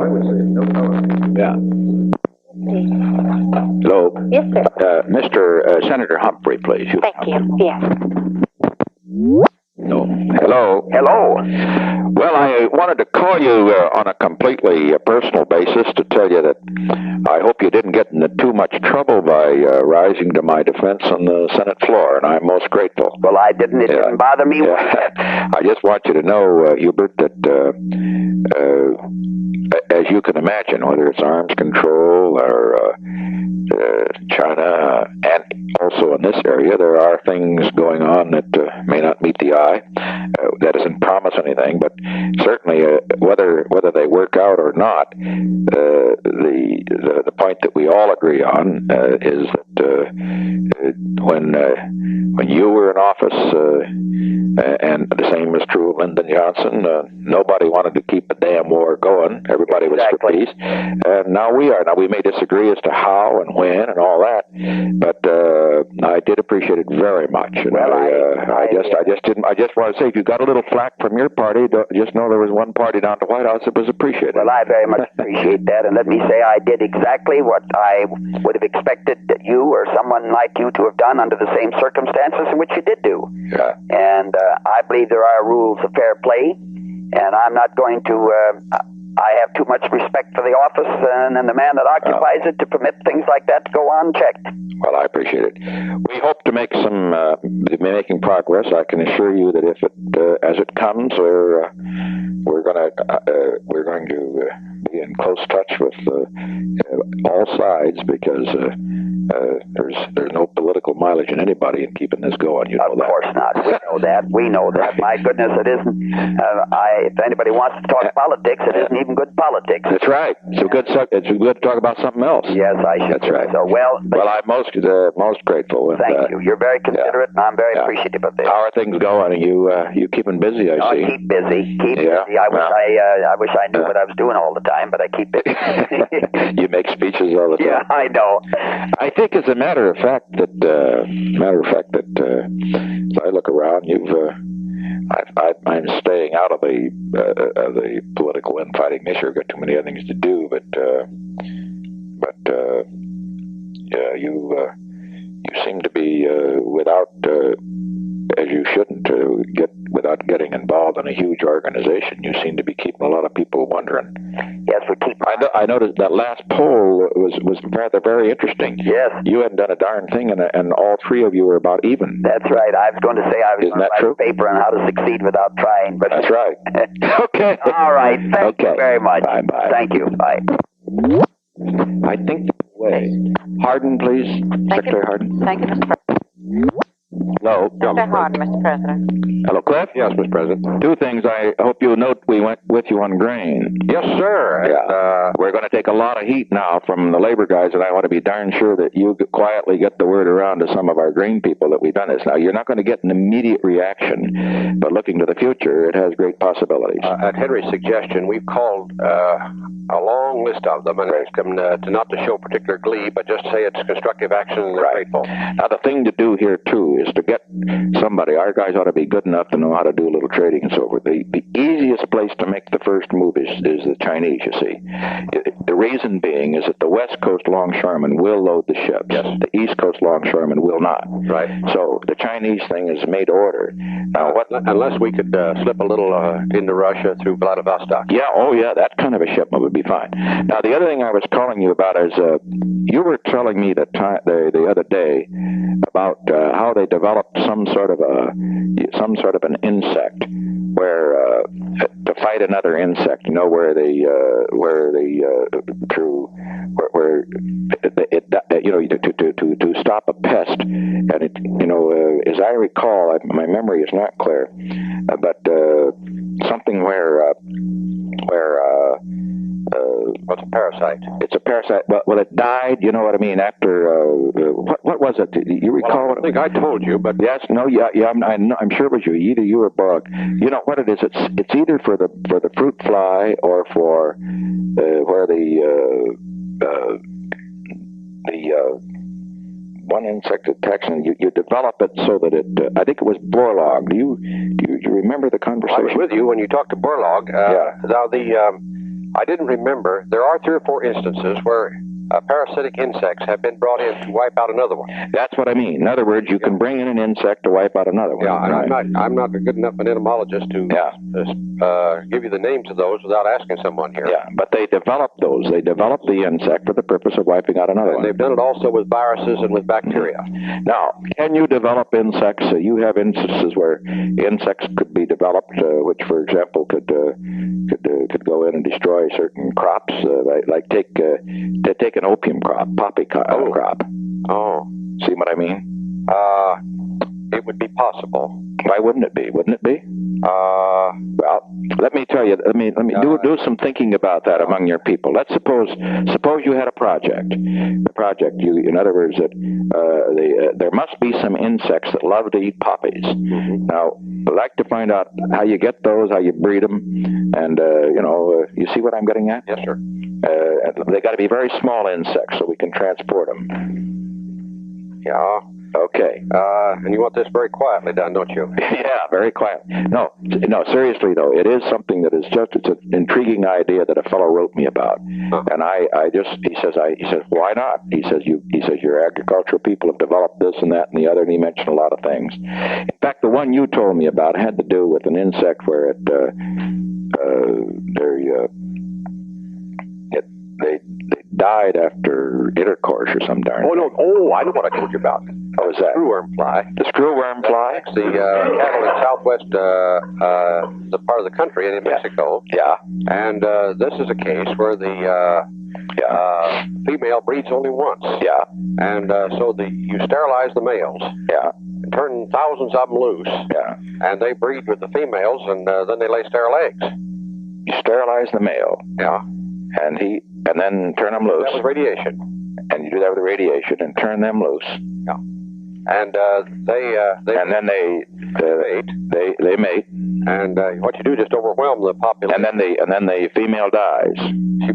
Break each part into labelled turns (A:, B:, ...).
A: I would say no comment.
B: Yeah. Hello?
C: Yes, sir.
B: Mr. Senator Humphrey, please.
C: Thank you. Yes.
B: No. Hello?
D: Hello.
B: Well, I wanted to call you on a completely personal basis to tell you that I hope you didn't get into too much trouble by rising to my defense on the Senate floor, and I'm most grateful.
D: Well, I didn't. It didn't bother me.
B: Yeah. I just want you to know, Hubert, that as you can imagine, whether it's arms control or China, and also in this area, there are things going on that may not meet the eye. That doesn't promise anything, but certainly whether they work out or not, the point that we all agree on is that when you were in office, and the same is true of Lyndon Johnson, nobody wanted to keep the damn war going. Everybody was for peace, and now we are. Now we may disagree as to how and when and all that, but I did appreciate it very much. And
D: well,
B: I just want to say, if you got a little flack from your party, just know there was one party down at the White House that was appreciated.
D: Well, I very much appreciate that, and let me say I did exactly what I would have expected that you or someone like you to have done under the same circumstances in which you did do.
B: Yeah.
D: And I believe there are rules of fair play, and I'm not going to. I have too much respect for the office and the man that occupies it to permit things like that to go unchecked.
B: Well, I appreciate it. We hope to make making progress. I can assure you that if it, as it comes, we're going to be in close touch with all sides, because there's no political mileage in anybody in keeping this going. You know
D: that. Of course not. We know that. We know that. My goodness, it isn't. If anybody wants to talk politics, it isn't even good politics.
B: That's right. It's good to talk about something else.
D: Yes, I should.
B: That's right.
D: So
B: well, I'm most grateful. And,
D: thank you. You're very considerate, and I'm very appreciative of this.
B: How are things going? Are you keeping busy? I see.
D: Keep busy. Keep busy. I wish I knew what I was doing all the time, but I keep busy.
B: You make speeches all the time.
D: Yeah, I know.
B: I think, as a matter of fact, that as I look around, I'm staying out of the political infighting this year. Got too many other things to do, but you seem to be without, as you shouldn't without getting involved in a huge organization. You seem to be keeping a lot of people wondering.
D: Yes, we keep.
B: I noticed that last poll was rather very interesting.
D: Yes,
B: you hadn't done a darn thing, and all three of you were about even.
D: That's right. I was going to say I was going to write a paper on how to succeed without trying. But
B: that's right. Okay.
D: All right. Thank you very much.
B: Bye.
D: Thank you. Bye.
B: I think the way. Hardin, please. Secretary Hardin.
C: Thank you, Mr. President.
B: Hello.
C: Mr. Hardin, Mr. President.
B: Hello, Cliff?
A: Yes, Mr. President.
B: Two things. I hope you note we went with you on grain.
A: Yes, sir.
B: Yeah. We're going to take a lot of heat now from the labor guys, and I want to be darn sure that you quietly get the word around to some of our grain people that we've done this. Now, you're not going to get an immediate reaction, but looking to the future, it has great possibilities.
A: At Henry's suggestion, we've called a long list of them and asked them to not to show particular glee, but just say it's constructive action and they're grateful.
B: Now, the thing to do here, too, is to get somebody. Our guys ought to be good enough to know how to do a little trading and so forth. The easiest place to make the first move is the Chinese, you see. The reason being is that the West Coast longshoremen will load the ships.
A: Yes.
B: The East Coast longshoremen will not.
A: Right.
B: So the Chinese thing is made to order. Now,
A: unless we could slip a little into Russia through Vladivostok.
B: Yeah, that kind of a shipment would be fine. Now, the other thing I was calling you about is you were telling me the other day about how they developed some sort of an insect where to fight another insect, to stop a pest, and it, as I recall, my memory is not clear, but something where
A: what's a parasite?
B: It's a parasite. Well, it died. You know what I mean? After what was it? Do you recall?
A: Well, I think I told you, but
B: yes, no, yeah. I'm sure it was you. Either you or Bug. You know what it is? It's either for the fruit fly or for where the one insect attacks, and you develop it so that it. I think it was Borlaug. Do you remember the conversation?
A: I was with you when you talked to Borlaug.
B: Yeah.
A: Now I didn't remember. There are 3 or 4 instances where parasitic insects have been brought in to wipe out another one.
B: That's what I mean. In other words, you can bring in an insect to wipe out another one.
A: Yeah,
B: right.
A: I'm not a good enough an entomologist to give you the names of those without asking someone here.
B: Yeah, but they develop those. They develop the insect for the purpose of wiping out another one.
A: They've done it also with viruses and with bacteria.
B: Now, can you develop insects? You have instances where insects could be developed, which, for example, could go in and destroy certain crops, like take an opium crop, poppy crop.
A: Oh,
B: see what I mean?
A: It would be possible.
B: Why wouldn't it be? Wouldn't it be? Well, let me tell you. Let me do some thinking about that among your people. Let's suppose you had a project. In other words, that there must be some insects that love to eat poppies.
A: Mm-hmm.
B: Now, I'd like to find out how you get those, how you breed them, and you see what I'm getting at?
A: Yes, sir.
B: They got to be very small insects so we can transport them.
A: Yeah.
B: Okay.
A: And you want this very quietly done, don't you?
B: Yeah, very quiet. No, seriously though, it is something that is it's an intriguing idea that a fellow wrote me about. Huh. And he says, why not? He says, your agricultural people have developed this and that and the other, and he mentioned a lot of things. In fact, the one you told me about had to do with an insect where they died after intercourse or some darn.
A: Oh, no. Oh, I know what I told you about.
B: What was that?
A: Screwworm fly.
B: The screwworm fly?
A: The cattle in southwest the part of the country in Mexico.
B: Yeah.
A: And this is a case where the female breeds only once.
B: Yeah.
A: And so you sterilize the males.
B: Yeah.
A: And turn thousands of them loose.
B: Yeah.
A: And they breed with the females, and then they lay sterile eggs.
B: You sterilize the male.
A: Yeah.
B: And then turn them loose.
A: That was radiation.
B: And you do that with radiation and turn them loose.
A: Yeah. And they
B: mate.
A: And what you do is just overwhelm the population.
B: And then the female dies.
A: She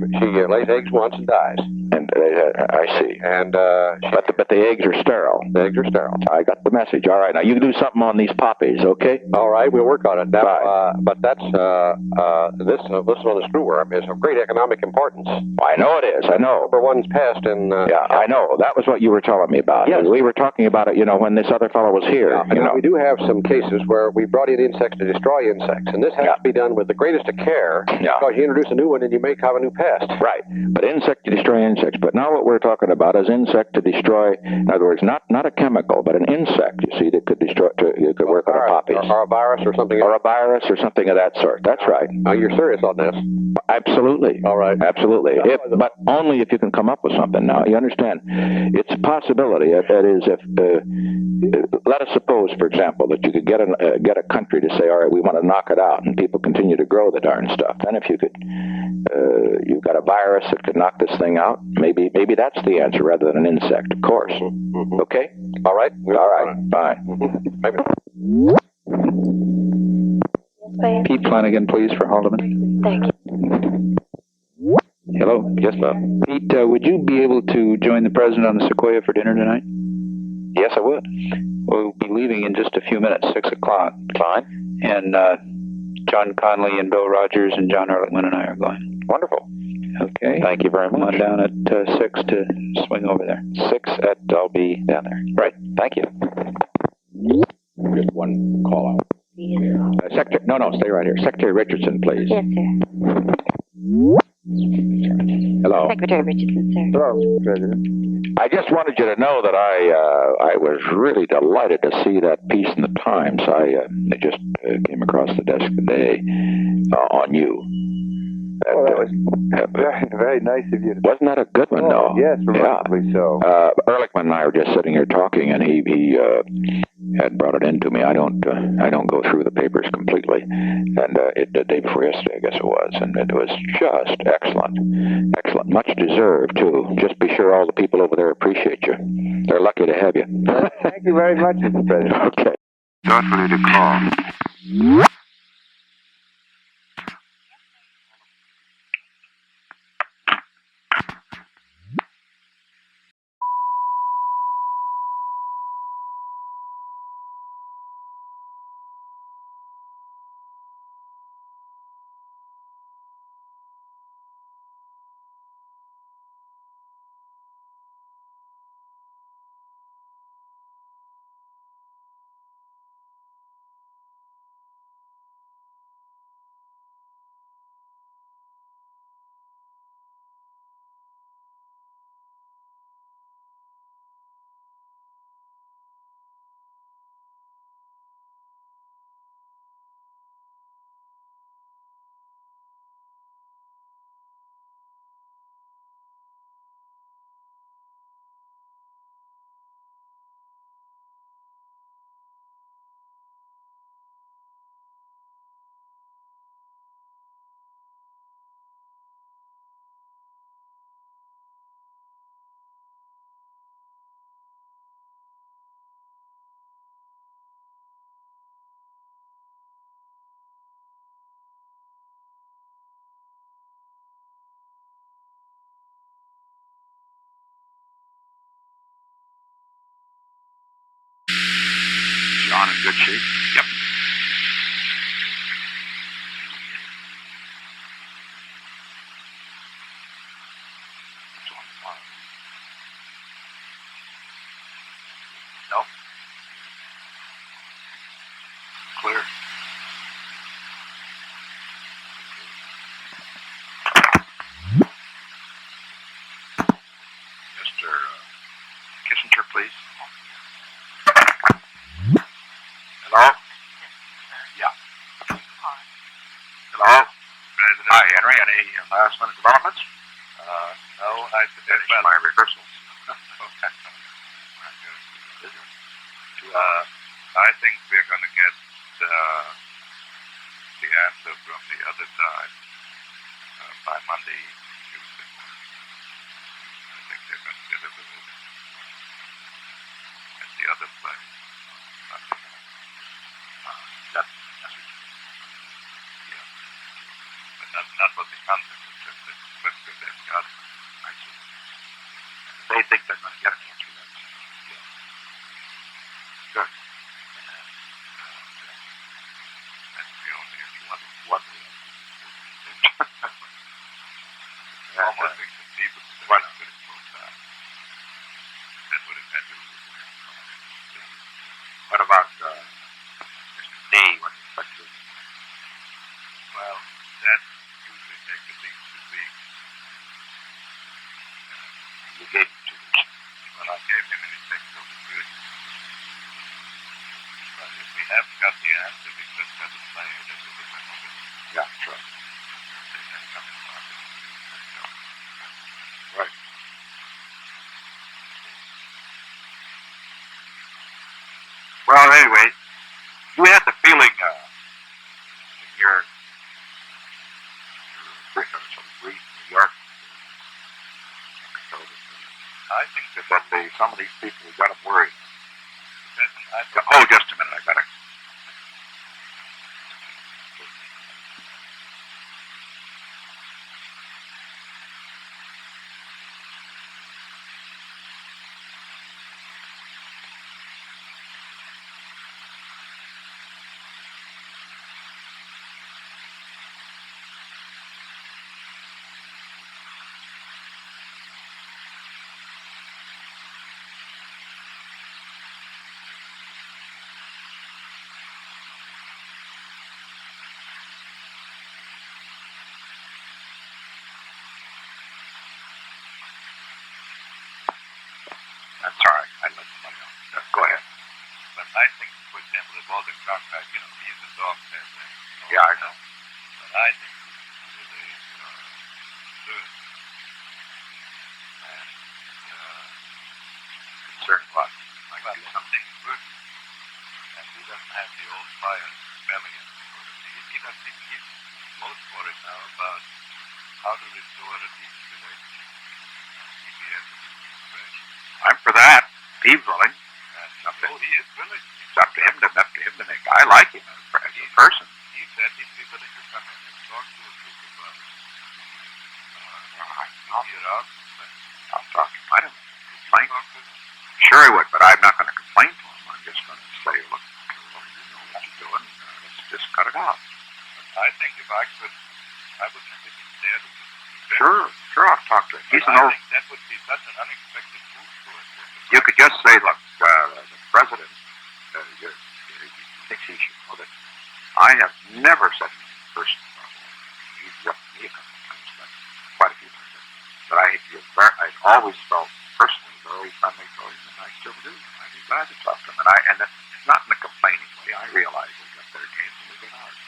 A: lays eggs once and dies.
B: And I see.
A: And
B: but the eggs are sterile.
A: The eggs are sterile.
B: I got the message. All right, now you can do something on these poppies, okay?
A: All right, we'll work on it. Now,
B: right.
A: But that's this on the screwworm is of great economic importance.
B: I know it is. I know.
A: Number one's pest in.
B: I know. That was what you were telling me about.
A: Yes.
B: We were talking about it, when this other fellow was here.
A: Yeah, we do have some cases where we brought in insects to destroy insects, and this has to be done with the greatest of care.
B: Yeah.
A: Because you introduce a new one and you may have a new pest.
B: Right. But insect to destroy insects. But now what we're talking about is insect to destroy. In other words, not a chemical, but an insect. You see, that could destroy. It could work on a poppy.
A: Or a virus or something.
B: Or a virus or something of that sort. That's right.
A: Now you're serious on this?
B: Absolutely.
A: All right.
B: Absolutely. But only if you can come up with something. Now you understand, it's a possibility. That is, if let us suppose, for example, that you could get a country to say, all right, we want to knock it out, and people continue to grow the darn stuff. Then if you could, you've got a virus that could knock this thing out. Maybe that's the answer rather than an insect. Of course. Mm-hmm. Okay.
A: All right.
B: All right. Fine.
A: Maybe.
E: Pete Flanigan, please, for Haldeman.
C: Thank you.
E: Hello.
B: Yes, ma'am.
E: Pete, would you be able to join the president on the Sequoia for dinner tonight?
B: Yes, I would.
E: We'll be leaving in just a few minutes, 6 o'clock.
B: Fine.
E: And John Conley and Bill Rogers and John Ehrlichman and I are going.
B: Wonderful.
E: Okay.
B: Thank you very much.
E: Come on down at 6 to swing over there.
B: I'll be down there.
E: Right.
B: Thank you. Just one call out. Secretary, no, stay right here. Secretary Richardson, please.
C: Yes, sir.
B: Hello.
C: Secretary Richardson, sir.
B: Hello, Mr. President. I just wanted you to know that I was really delighted to see that piece in the Times. I just came across the desk today on you.
F: That was very nice of you.
B: Wasn't that a good one, though?
F: Yes, remarkably so.
B: Ehrlichman and I were just sitting here talking, and he had brought it in to me. I don't go through the papers completely, and the day before yesterday, I guess it was, and it was just excellent, much deserved too. Just be sure all the people over there appreciate you. They're lucky to have you.
F: Thank you very much, Mr. President.
B: Okay.
G: Thoughtfully to call.
B: good shape? Yep. No. Clear. Mr. Kissinger, please. Hello? Yeah. Hello? President. Hi, Henry. Any last minute developments? No, I finished my rehearsals. I think we're going to get the answer from the other side by Monday, Tuesday. I think they're going to deliver it at the other place. That's yeah. But not what the concept is, just that whether they've got it. I see. They think they're going to get an answer. Yeah. Good. That's the only one. Almost inconceivable. Why not get it close down? That would have been to. What about Mr. D? What do you expect to? Well, that usually takes at least 2 weeks. You gave him 2 weeks. Well, I gave him and it takes over 3 weeks. But if we haven't got the answer, we just got to play it as if it's another. Yeah, sure. Right. Well, anyway, you had the feeling in your brief New York episode. I think that some of these people got them worried. Oh, just a minute, I got it. That's all right. I let somebody else. Go ahead. But I think, for example, if all the contract, he is a dog test. Yeah, I know. But I think it's really good. And concerned what? Like well, something good. And he doesn't have the old fire rebellion. He doesn't even give most worried now about how to restore a decent relationship. CBS administration. I'm for that. He's willing. He is willing. It's up to him to make. I like him as a person. He said he'd be willing to come in and talk to a group of us. I'll talk to him. I don't complain. Sure he would, but I'm not going to complain to him. I'm just going to say, look, you know what you're doing. Let's just cut it out. I think if I could, I would think it's there to Sure, I'll talk to him. He's I think that would be such an unexpected move for us. You could just say, look, the president thinks he should know that I have never said anything personal about him. He's left me a couple of times, but quite a few times. But I've always felt personally very friendly to him, and I still do. I'd be glad to talk to him. And it's not in a complaining way. I realize they got their games and we got ours.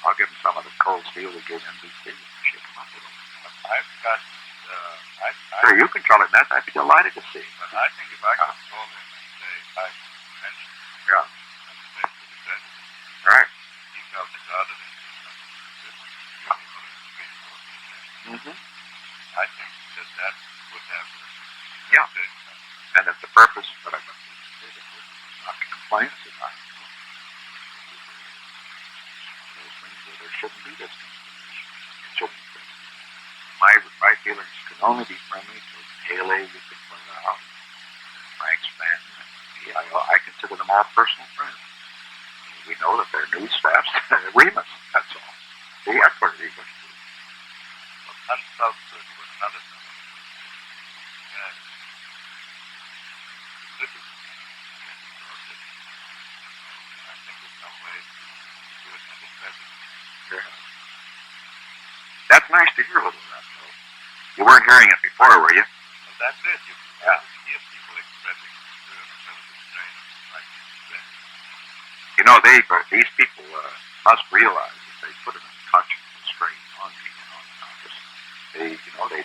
B: I'll give him some of the cold steel we gave NBC and ship him up with them. I've got, sure, you can tell him that. I'd be delighted to see him. But I think if I could call him and say, I mentioned yeah. And the best of the president. Right. He felt it rather than do something mm-hmm. I think that would have yeah. And if the purpose, but I must say that would not be complaints about those things where there shouldn't be this it shouldn't be. My feelings can only be friendly to KLA, you could point out, Frank's family. I consider them all personal friends. We know that their news staff's Remus, that's all. See, that's what it is.
H: Well, unsulfurous was another fellow. Yeah. This is... I think there's some way to do it in the present.
B: Yeah. That's nice to hear a little of that, though. You weren't hearing it before, were you?
H: Well, that's it. You hear people expressing concern about the strain like you said.
B: You know, these people must realize that they put an unconscionable strain on me and on Congress. They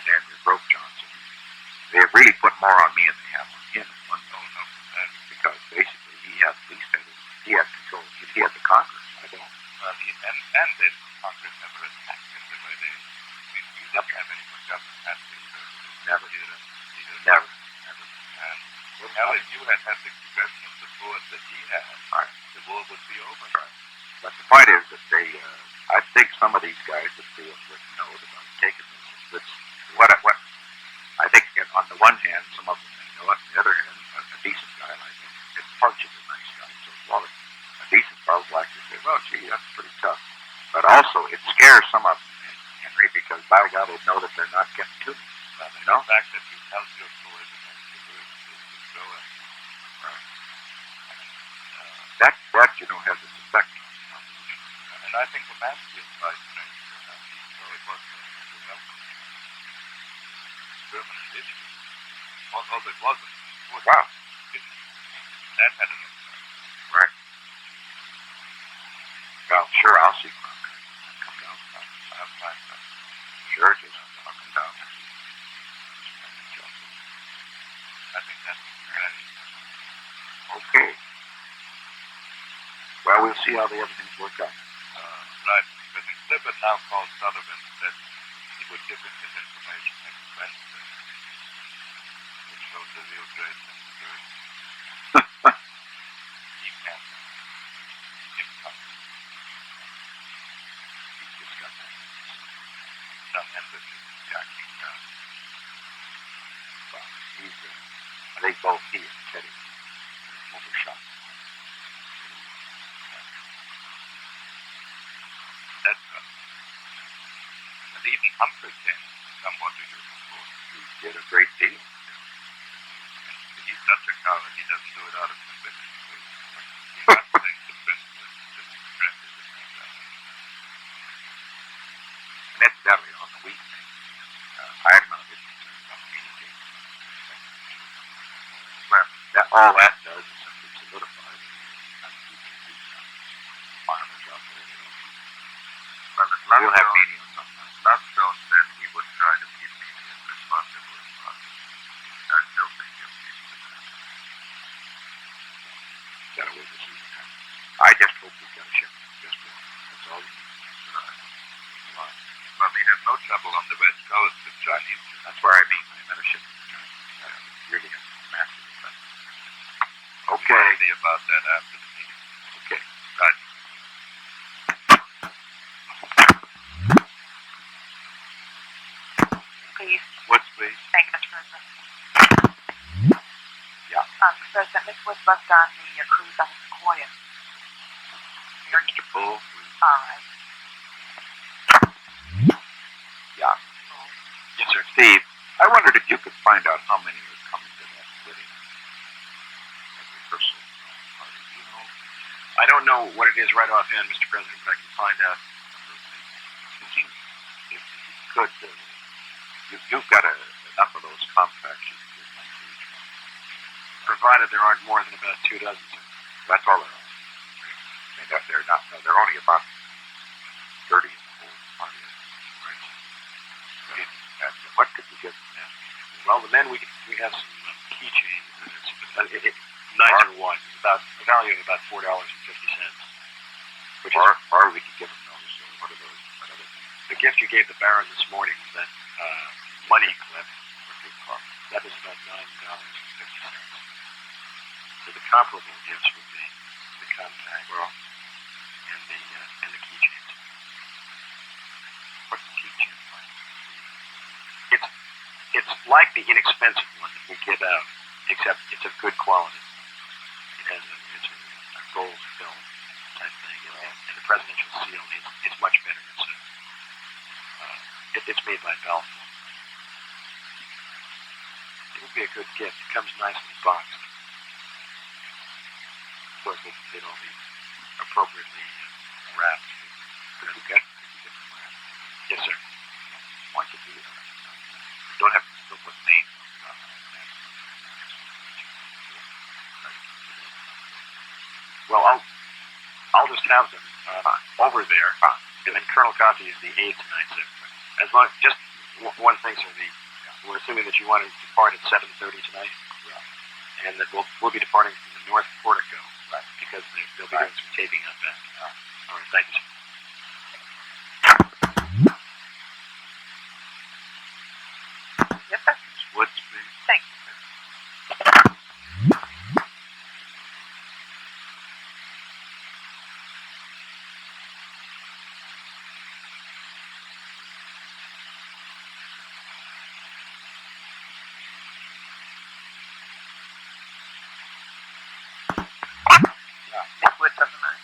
B: damn near broke Johnson. They have really put more on me than they have on him. Because basically he had control. He had the Congress. I don't.
H: And then Congress never attacked him the way they. You didn't have any McGovern-Hatfield services.
B: Never.
H: Never. And if you had the congressional support that he had, the war would be over.
B: Right. But the point is that they, I think some of these guys that feel know about taking this. What I think on the one hand, some of them may know it. On the other hand, a decent guy like him, Punch is a nice guy. So a decent fellow like to say, well, gee, that's pretty tough. But also, it scares some of them, Henry, because by God, they know that they're not getting to me.
H: The fact that you held your sword against the words is so
B: that has its effect on the opposition.
H: And I think the Mansfield side brings so it was a permanent issue. Although it wasn't.
B: Wow.
H: That had an impact.
B: Right. Well, sure, I'll see Crothers. Come down.
H: I'll find that.
B: Sure, just I'll come down.
H: I think that's right.
B: Okay. Well, we'll see how the other things work out.
H: Right. President Clifford now called Sullivan and said he would give him his information next Wednesday. Which shows the real great sincerity. He can't.
B: He's just got that.
H: Some empathy.
B: Jackie. Well, he's, I think both he and Teddy overshot.
H: That's right. And even Humphrey came somewhat to your support.
B: He did a great deal.
H: He's such a coward, he doesn't do it out of conviction. He wants to take the principle to strengthen the thing.
B: And incidentally, on the wheat thing, I'm not as concerned about communicating. Well, all that does is simply solidify the farmers out there.
H: Well, we'll have meeting on something. Luttrell said he would try to keep me as responsible as possible. I still think he'll keep me that.
B: Got to wait to see what happens. I just hope we got a ship. Just one. That's all we need. Right.
H: Well, we have no trouble on the West Coast with Chinese.
B: That's where I mean. I met a ship. Really a massive effect. Okay.
H: We'll see about that after the meeting.
B: Okay.
H: Right.
C: Please.
H: Woods, please.
C: Thank you, Mr. President.
B: Yeah.
C: Mr. President, Miss Woods left on the cruise on the Sequoia.
H: Mr. Bull, please.
C: All right.
B: Yeah. Yes, sir. Steve, I wondered if you could find out how many are coming to that wedding. That rehearsal party. Do you know?
I: I don't know what it is right offhand, Mr. President, but I can find out.
B: If you could, you've got enough of those compacts you can give one to each one.
I: Provided there aren't more than about 2 dozen, sir.
B: That's all there are. I mean, they're not. No, they're only about 30 in the whole party. Right. And what could you get from them?
I: Well, the men, we have some keychains. Nice or one. About a value of about $4.50. Which
B: or we could give them those. What are those? What other things?
I: The gift you gave the Baron this morning was that money clip. That was about $9.50. So the comparable gifts would be the compact and the keychains.
B: What's the keychain like?
I: It's like the inexpensive one that we give out, except it's of good quality. It's a gold film type thing, and the presidential seal is much better. It's made by Balfour. It would be a good gift. It comes nicely boxed. Of course, they'd all be appropriately wrapped. Yes, sir. Why could you don't put names on stuff like that. Well, I'll just have them over there, and then Colonel Coffey is the 8th tonight, sir. As long just one thing, sir. We're assuming that you want to depart at 7:30 tonight, and that we'll be departing from the North Portico, because they'll be doing some taping up there. All right, thank you, sir.
C: Yes, sir.
I: Woods, please.
C: Thank you, sir. Miss Woods doesn't mind.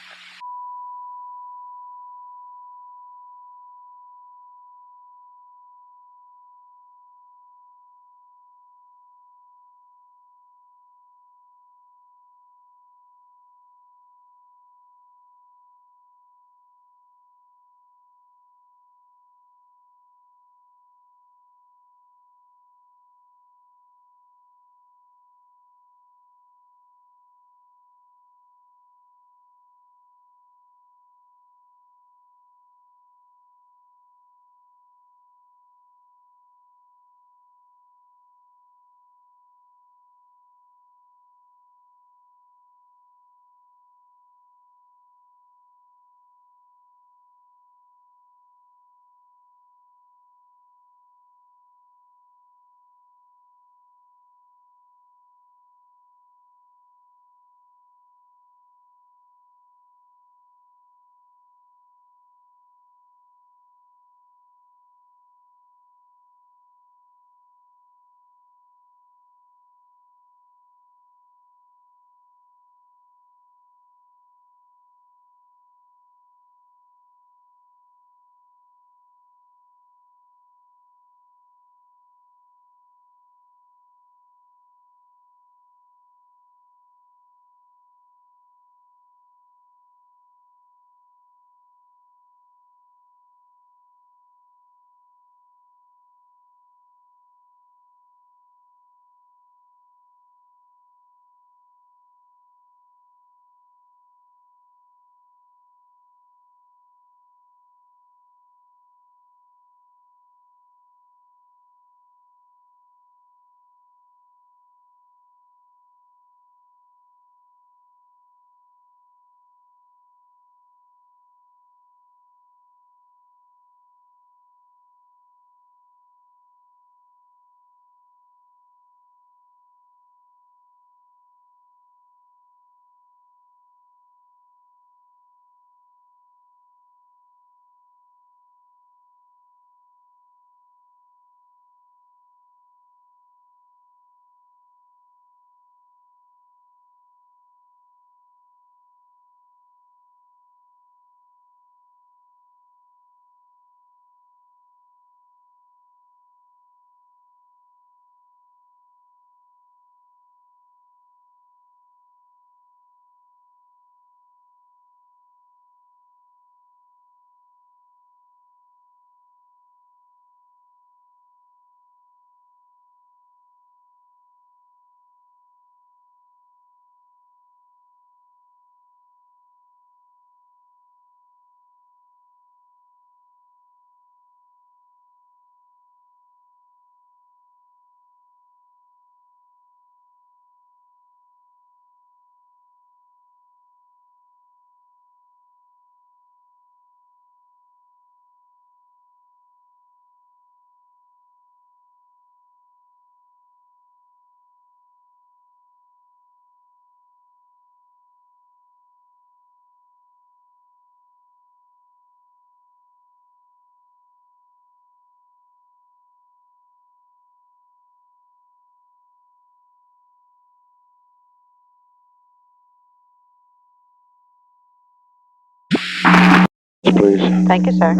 B: please.
J: Thank you, sir.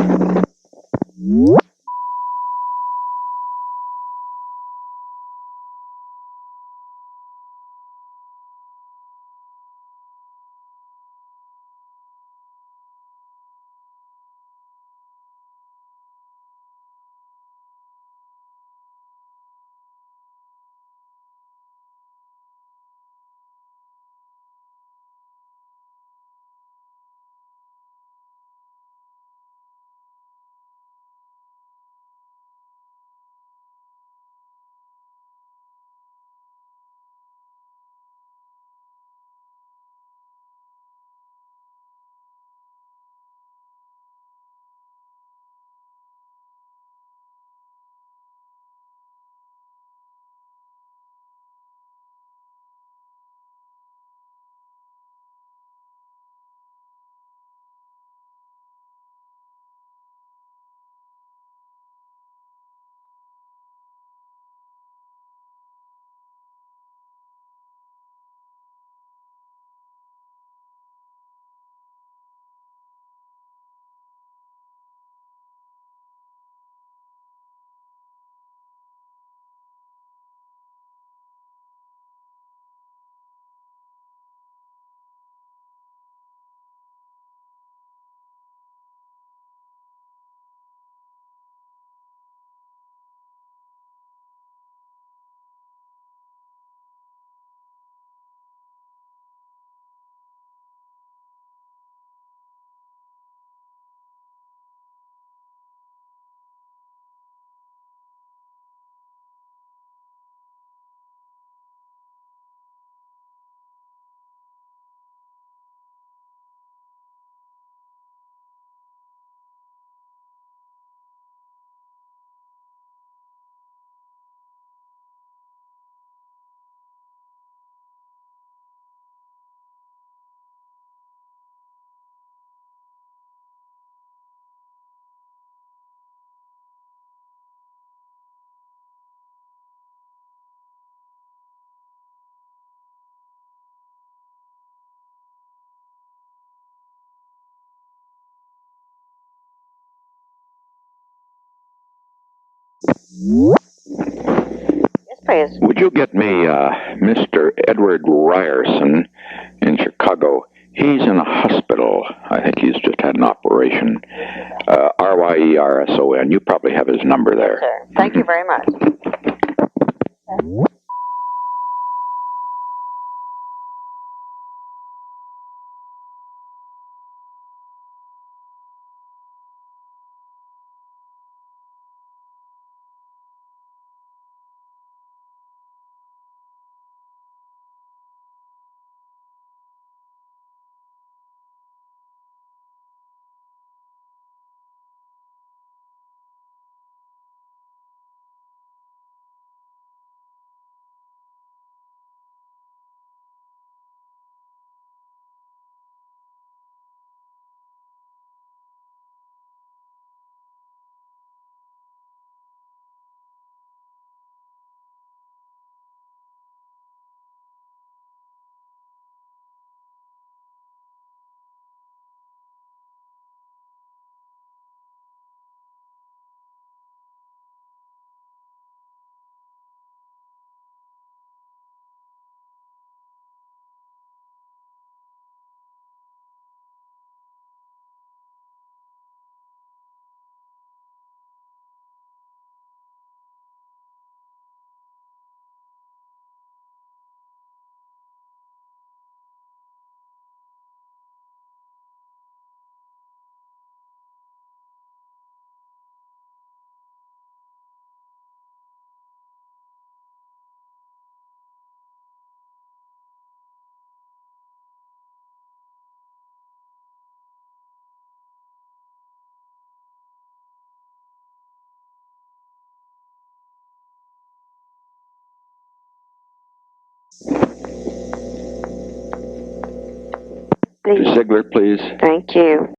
J: Yes, please.
B: Would you get me Mr. Edward Ryerson in Chicago? He's in a hospital. I think he's just had an operation. Ryerson. You probably have his number there.
J: Yes, sir. Thank you very much. Please.
B: Ziegler, please.
J: Thank you.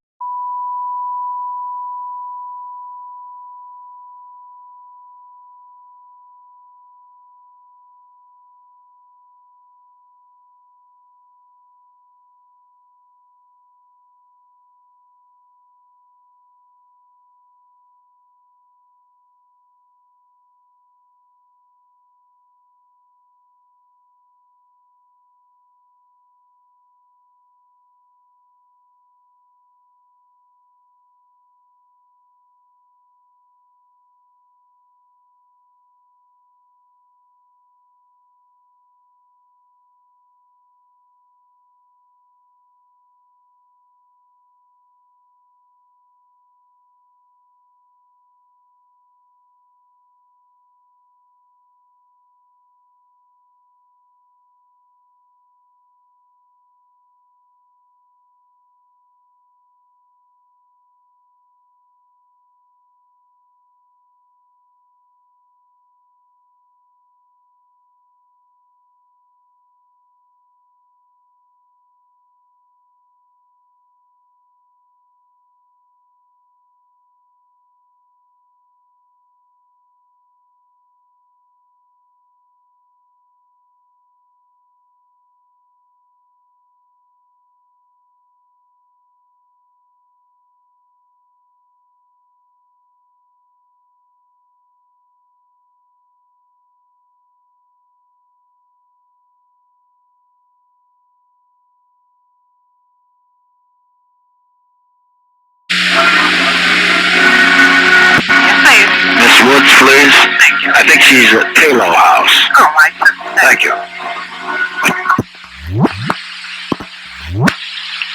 K: Mrs. Taylor House.
C: All right, sir.
K: Thank you.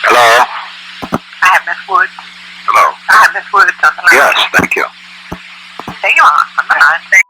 K: Hello?
C: I have Miss Woods.
K: Hello?
C: I have Miss Woods on the line.
K: Yes, thank you.
C: There you are. On the line.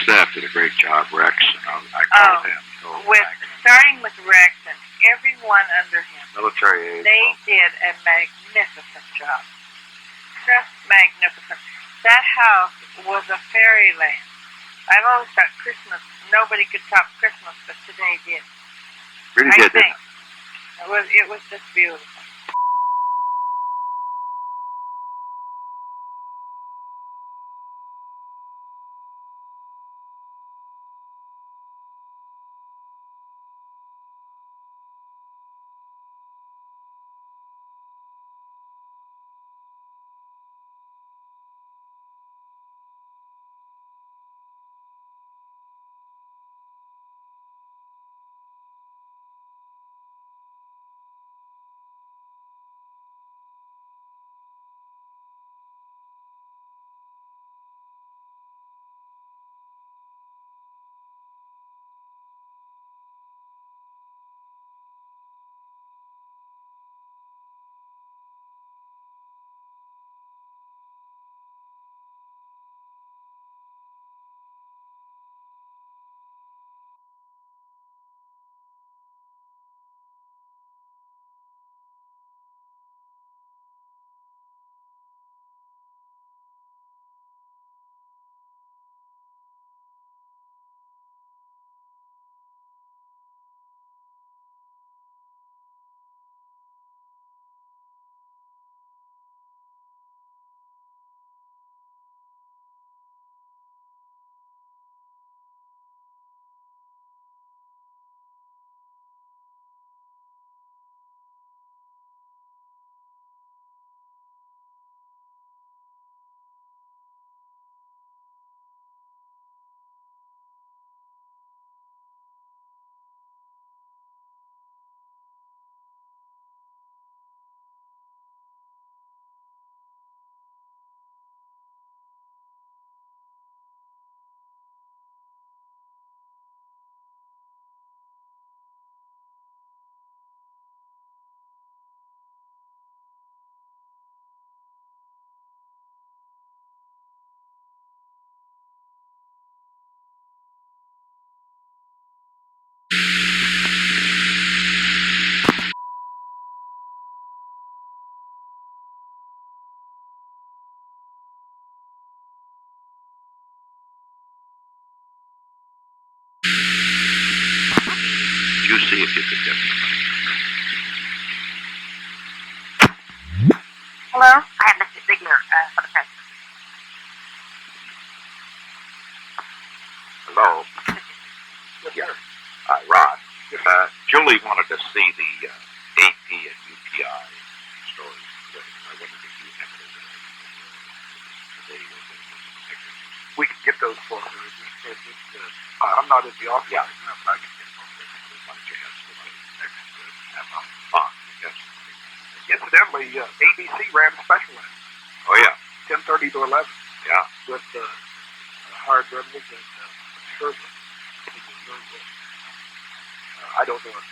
K: staff did a great job, Rex, and I called him.
C: Starting with Rex and everyone under him,
K: Military aid.
C: they did a magnificent job. Just magnificent. That house was a fairyland. I've always thought Christmas, nobody could top Christmas, but today did.
K: Really
C: I
K: did,
C: think. It was just beautiful.
K: You see if you can get me.
C: Hello? I have Mr. Ziegler for the president.
K: Hello? Yeah. Rod. Julie wanted to see the AP and UPI stories. I wondered if you have it today.
I: We can get those for her. I'm not in the office right now, but I can get those by chance for the next half hour.
K: Yes.
I: Incidentally, ABC ran a special ad.
K: Oh, yeah.
I: 10:30 to 11.
K: Yeah.
I: With Hard Rebels and Sherman. I don't know if...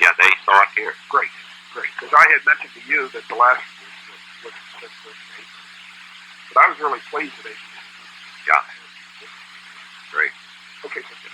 K: Yeah, they saw it here.
I: Great. Because I had mentioned to you that the last was but I was really pleased with it.
K: Yeah. Great.
I: Okay, so good.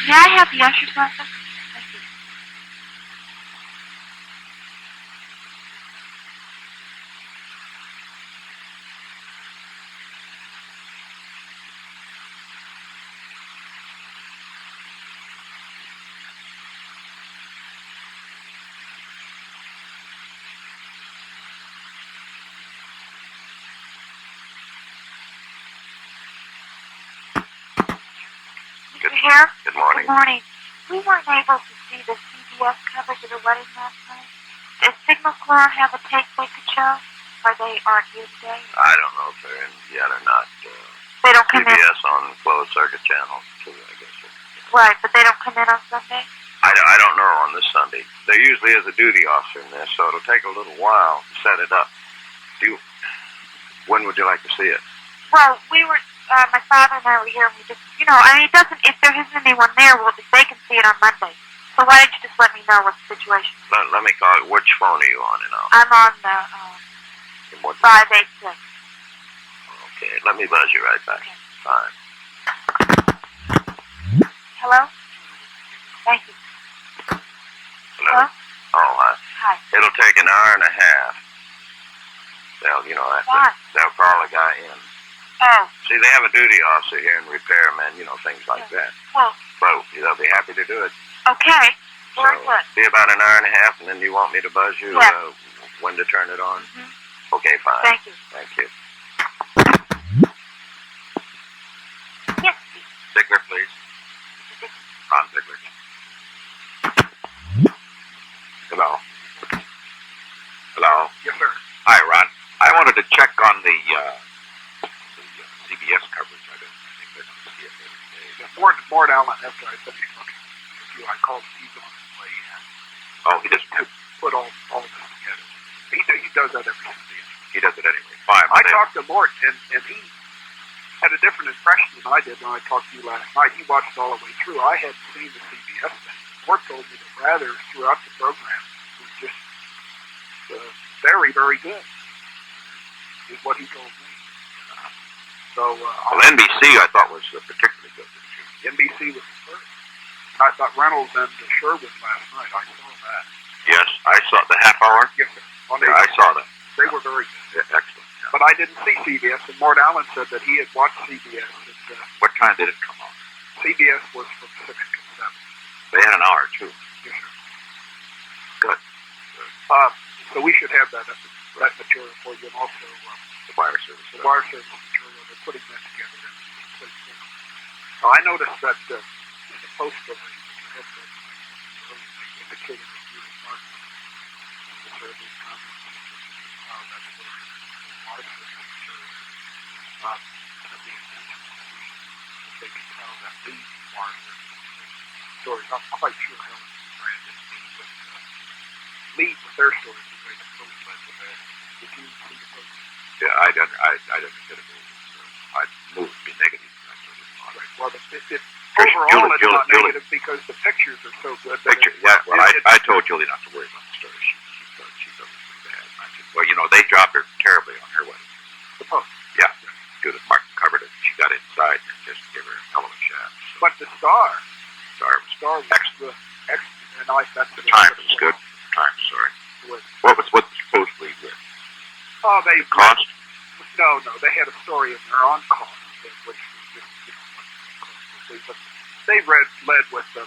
C: May I have the usher's license? Thank you.
K: Good
C: Here?
K: morning.
C: Good morning. We weren't able to see the CD
L: CBS coverage of the wedding last night? Does Signal Corps have a tape they could show? Or they aren't here today?
K: I don't know if they're in yet or not.
L: They don't come
K: CBS on closed circuit channels, too, I guess.
L: Right, but they don't come in on Sunday?
K: I don't know on this Sunday. There usually is a duty officer in there, so it'll take a little while to set it up. When would you like to see it?
L: Well, we were, my father and I were here, and we just, it doesn't, if there isn't anyone there, well, they can see it on Monday. So why don't you just let me know what the situation is?
K: Let me call it. Which phone are you on now?
L: I'm on the 586.
K: Okay, let me buzz you right back.
L: Okay.
K: Fine.
L: Hello? Thank you.
K: Hello? Oh,
L: Hi.
K: It'll take an hour and a half. They'll call a guy in.
L: Oh.
K: See, they have a duty officer here and repairmen, things like that.
L: Well.
K: So, they'll be happy to do it.
L: Okay. Very good.
K: Be about an hour and a half, and then you want me to buzz you when to turn it on?
L: Mm-hmm.
K: Okay, fine.
L: Thank you.
K: Thank you.
L: Yes, please.
K: Ziegler, please. Ron Ziegler. Hello. Hello.
I: Yes, sir.
K: Hi, Ron. I wanted to check on the CBS coverage. I think that's the CBS today.
I: Yeah, Mort Allen, after I finished looking with you, I called Steve on his way in.
K: Oh, he just
I: put all this together. He does that every Sunday.
K: He does it anyway. Fine.
I: I talked to Mort, and he had a different impression than I did when I talked to you last night. He watched all the way through. I hadn't seen the CBS thing. Mort told me that rather throughout the program was just very, very good, is what he told me.
K: NBC I thought was particularly good.
I: NBC was the first. I thought Reynolds and Sherwood last night. I saw that.
K: Yes, I saw the half hour.
I: Yes, sir.
K: I saw that.
I: They were very good.
K: Yeah, excellent. Yeah.
I: But I didn't see CBS, and Mort Allen said that he had watched CBS. And,
K: what time did it come on?
I: CBS was from 6 to 7.
K: They had an hour, too.
I: Yes, sir.
K: Good.
I: So we should have that material for you, and also
K: the wire service.
I: The wire service material. They're putting that together. I noticed that in the post story, which I had indicated that you and Mark the survey comments on that story, wire service material, that the intention that they can tell that these wire service stories, I'm quite sure Helen and Brandon lead with their stories the way the post led with theirs. Did you see the post?
K: Yeah, I didn't get it. I moved to be negative.
I: Right. Well, overall, it's not negative because the pictures are so good.
K: I told Julie not to worry about the story. She thought it was pretty bad. I said, well, they dropped her terribly on her wedding.
I: The post.
K: Yeah. Judith Martin covered it. She got inside and just gave her a hell of a shot. So.
I: But the star was
K: excellent.
I: And I thought
K: the Times was good. Times, sorry. What supposedly good?
I: Oh, they
K: cost?
I: No, they had a story in their own cost, which was just but they led with the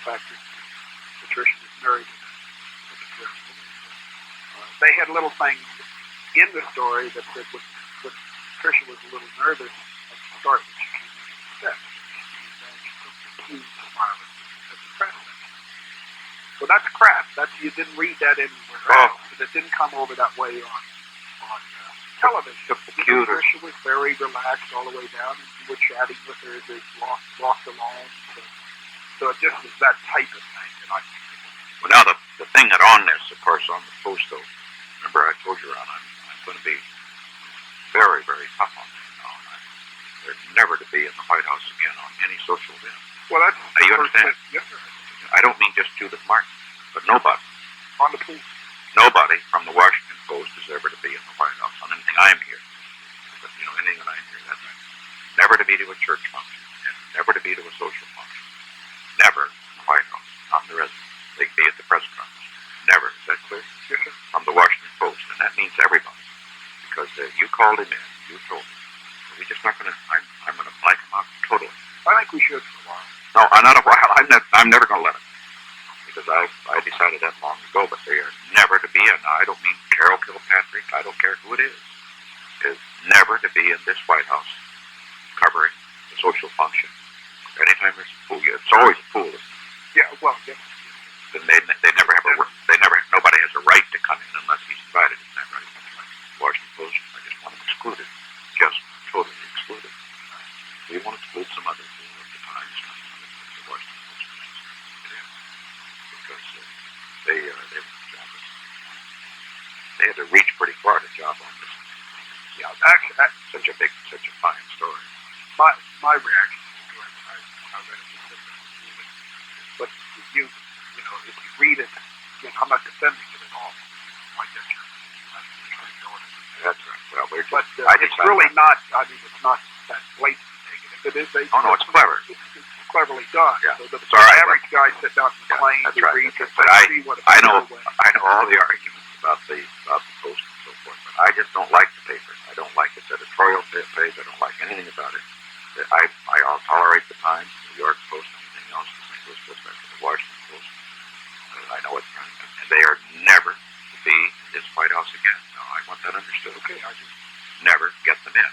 I: fact that Patricia was married to the girl. They had little things in the story that said when Patricia was a little nervous at the start when she came into the set. She took the huge smile at the press. Well, that's crap. You didn't read that anywhere else. It didn't come over that way on television. Patricia was very relaxed all the way down, and you were chatting with her as they walked along. So it just was that type of thing that I think.
K: Well, now the thing that on this, of course, on the post, though, remember I told you, Ron, I'm going to be very, very tough on this now. They're never to be in the White House again on any social event.
I: Well, that's
K: now, you understand?
I: Yes, sir.
K: I don't mean just Judith Martin, but nobody.
I: On the pool.
K: Nobody from the Washington Post is ever to be in the White House on anything I'm here. But, anything that I'm here, that's right. Never to be to a church function, and never to be to a social function. Never in the White House, not in the residence. They can be at the press conference. Never. Is that clear?
I: Yes, sir.
K: From the Washington Post, and that means everybody. Because you called him in, you told him. So we're just not going to, I'm going to blank him out totally.
I: I think we should for a while.
K: No, not a while. I'm never going to let him. Because I decided that long ago, but they are never to be in. Now, I don't mean Carol Kilpatrick. I don't care who it is never to be in this White House covering the social function. Anytime there's a pool, it's always a pool.
I: Yeah, well, yeah.
K: Then nobody has a right to come in unless he's invited. Isn't that right? Washington Post, I just want them excluded, just totally excluded. We want to exclude some other people at the Times, the Washington Post, because they had to reach pretty far to job on this. Yeah, actually, that's such a fine story.
I: My reaction to it when I read it was different. But you know, if you read it, again, I'm not defending it at all. I get you.
K: That's right. Well,
I: it's really not. I mean, it's not that blatantly negative. It is.
K: Oh no, it's clever.
I: It's cleverly done.
K: Yeah.
I: So the
K: right,
I: average guy sitting out in the plane who reads it,
K: but I know all the arguments about the Post and so forth. But I just don't like the paper. I don't like its editorial page. I don't like anything about it. I'll tolerate the Times, the New York Post, and anything else. The St. Louis Post, the Washington Post. I know it's running, and they are never to be in this White House again. No, I want that understood.
I: Okay, I just
K: never get them in.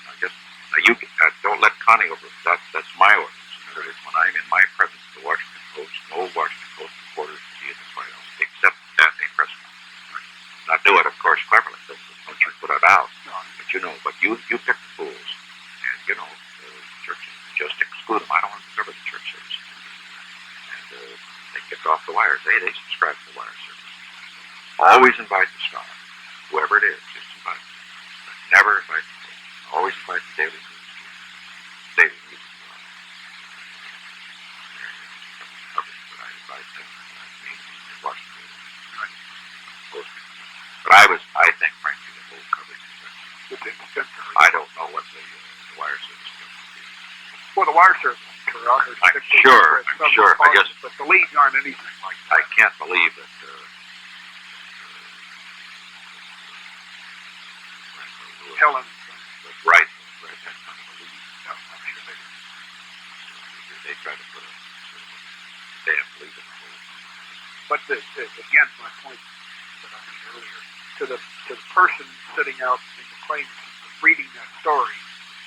K: Don't let Connie over. That's my orders. When I'm in my presence, the Washington Post, no Washington Post reporters to be in this White House, except at a press conference. Now do it, of course, cleverly. Don't you put it out. No. But you pick the fools, and the churches, just exclude them. I don't want to cover the church service. And they get off the wires. They subscribe to the wire service. Always invite the Star, whoever it is. Just invite them. But never invite the Post. Always invite the Daily News. Daily News. But I think, frankly, the whole coverage is I don't know what the wire service does.
I: Well, the wire service,
K: I'm sure.
I: But the leads aren't anything like that.
K: I can't believe that.
I: Helen
K: was right. That's not the lead. No, I'm sure they try to put a damn lead in the hole.
I: But again, my point that I made earlier, to the person sitting out in the plane reading that story,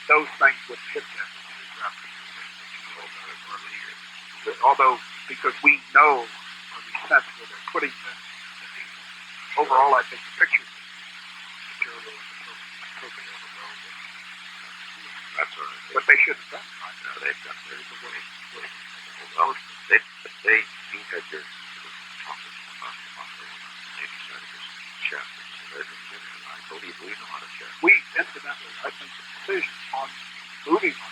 I: those things wouldn't hit them. Although, because we know or we sense where they're putting them, overall, I think the picture material is totally overloaded.
K: That's all right.
I: But they should have done it.
K: No, they've done it. Well, they you had your chocolate about the Humphrey. They decided to chef it. So they're going to get it. I believe we know how to chef.
I: We, incidentally, I think the decision on moving on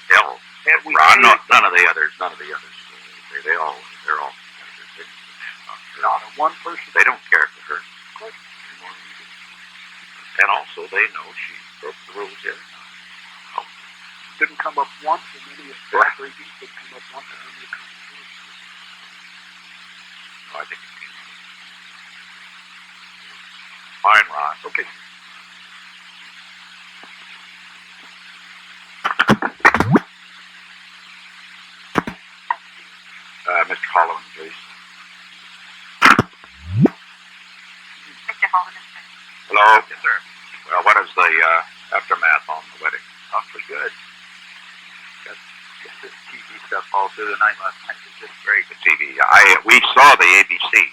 K: Hell, Ron, none of the others. They're all.
I: Not a one person.
K: They don't care for her. And also, they know she broke the rules here.
I: Didn't come up once, and then he didn't come up once, and then he come
K: I think it came. Fine, Ron.
I: Okay.
K: Mr. Haldeman, please.
L: Mr. Haldeman.
K: Hello? Yes, sir. Well, what is the aftermath on the wedding?
M: Awfully good. Got this TV stuff all through the night last night. It was just great.
K: The TV. We saw the ABC thing.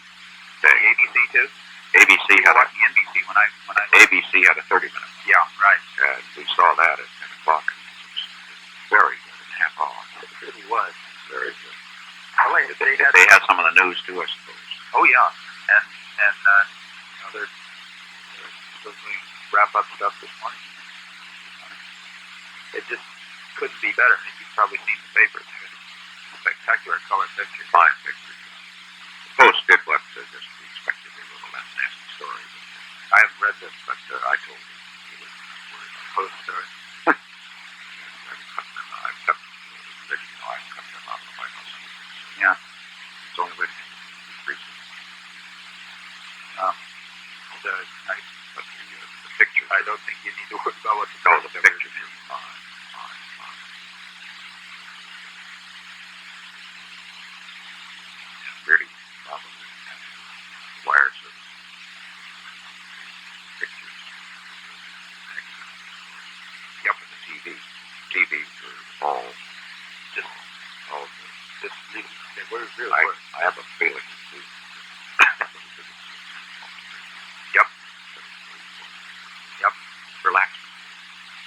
M: The ABC too?
K: ABC had
M: watching NBC when I
K: ABC had a 30-minute.
M: Yeah, right.
K: And we saw that at 10 o'clock. It was very good and half hour.
M: It really was.
K: Very good.
M: Well,
K: they had some of the news too, I suppose.
M: Oh yeah, and they're supposed to wrap up stuff this morning. It just couldn't be better. You've probably seen the papers. Spectacular color pictures.
K: Fine pictures. The Post did what just we expected. They wrote a less nasty story.
M: I haven't read this, but
K: I told you it was a Post story. I've kept them out of the White House.
M: Yeah.
K: It's only with recent. But the picture.
M: I don't think you need to worry about what
K: the picture is fine. Really, probably wire service. Pictures. Yep, and the TV. TVs are all just
I: Really I have a feeling. Yep. Yep. Relax.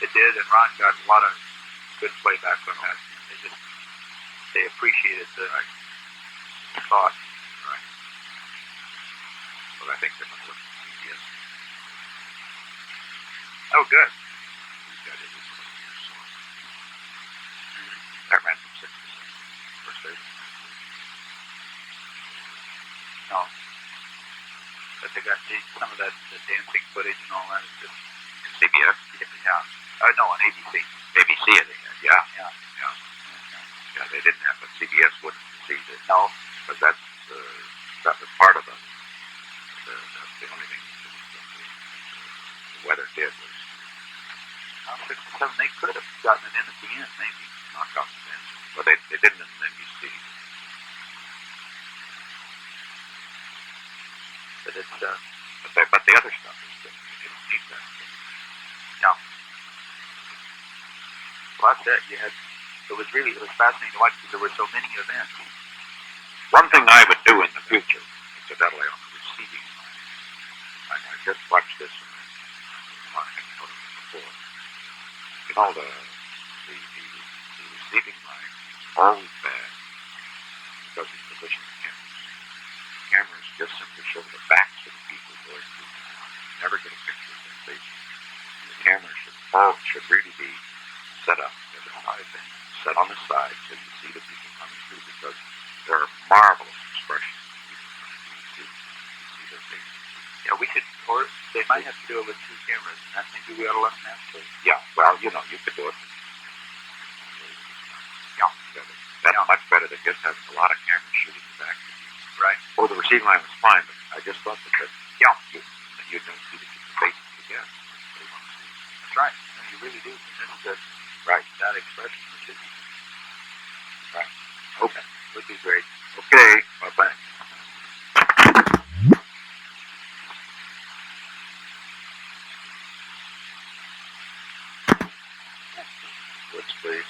I: It did, and Ron got a lot of good playback on that. They appreciated the thought. Right. But I think they're going to look at CBS. Oh, good. That ran from 6 to 6. First day. No. But they got some of that the dancing footage and all that. Is just CBS? Yeah. No, on ABC. ABC it had, yeah. Yeah. Yeah. Yeah, they didn't have, but CBS wouldn't see it. No. But that was part of the only thing the weather did was 6 to 7. They could have gotten it in at the end, maybe. Knocked off the bench. But they didn't in NBC. But it's but the other stuff is that you don't need that. No. Well, that's it. It was fascinating to watch because there were so many events. One thing I would do in the future, incidentally, on the receiving line, I just watched this and I hadn't noticed it before. You know, the receiving line is always bad because of the position of cameras. Cameras just simply show the backs of the people going through. You never get a picture of their faces. The camera should really be set up as a high thing, set on the side so you see the people coming through because there are marvelous expressions. You see their faces. Yeah, we should, or they might have to do it with 2 cameras, and maybe we ought to let them have to. Yeah, well, you could do it. Yeah, that's much better than just having a lot of cameras shooting the back. Right. Oh, the receiving line was fine, but I just thought that you don't see the people's faces again. That's right. No, you really do. Right. That expression, which is right. Okay. Would be great. Okay. Bye-bye. Let's please.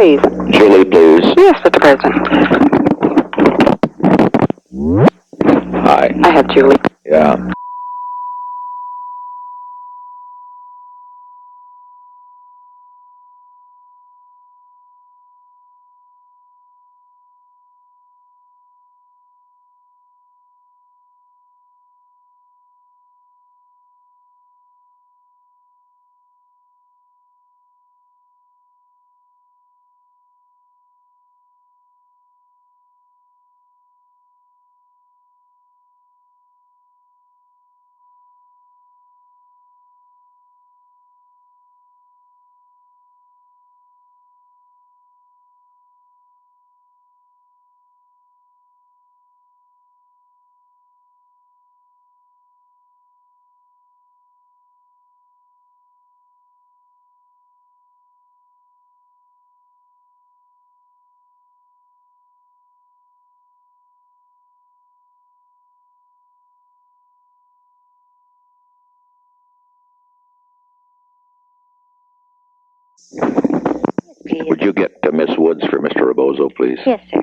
J: Please.
B: Julie, please.
J: Yes, Mr. President.
B: Hi.
J: I have Julie.
B: Yeah. Would you get Miss Woods for Mr. Rebozo, please?
J: Yes, sir.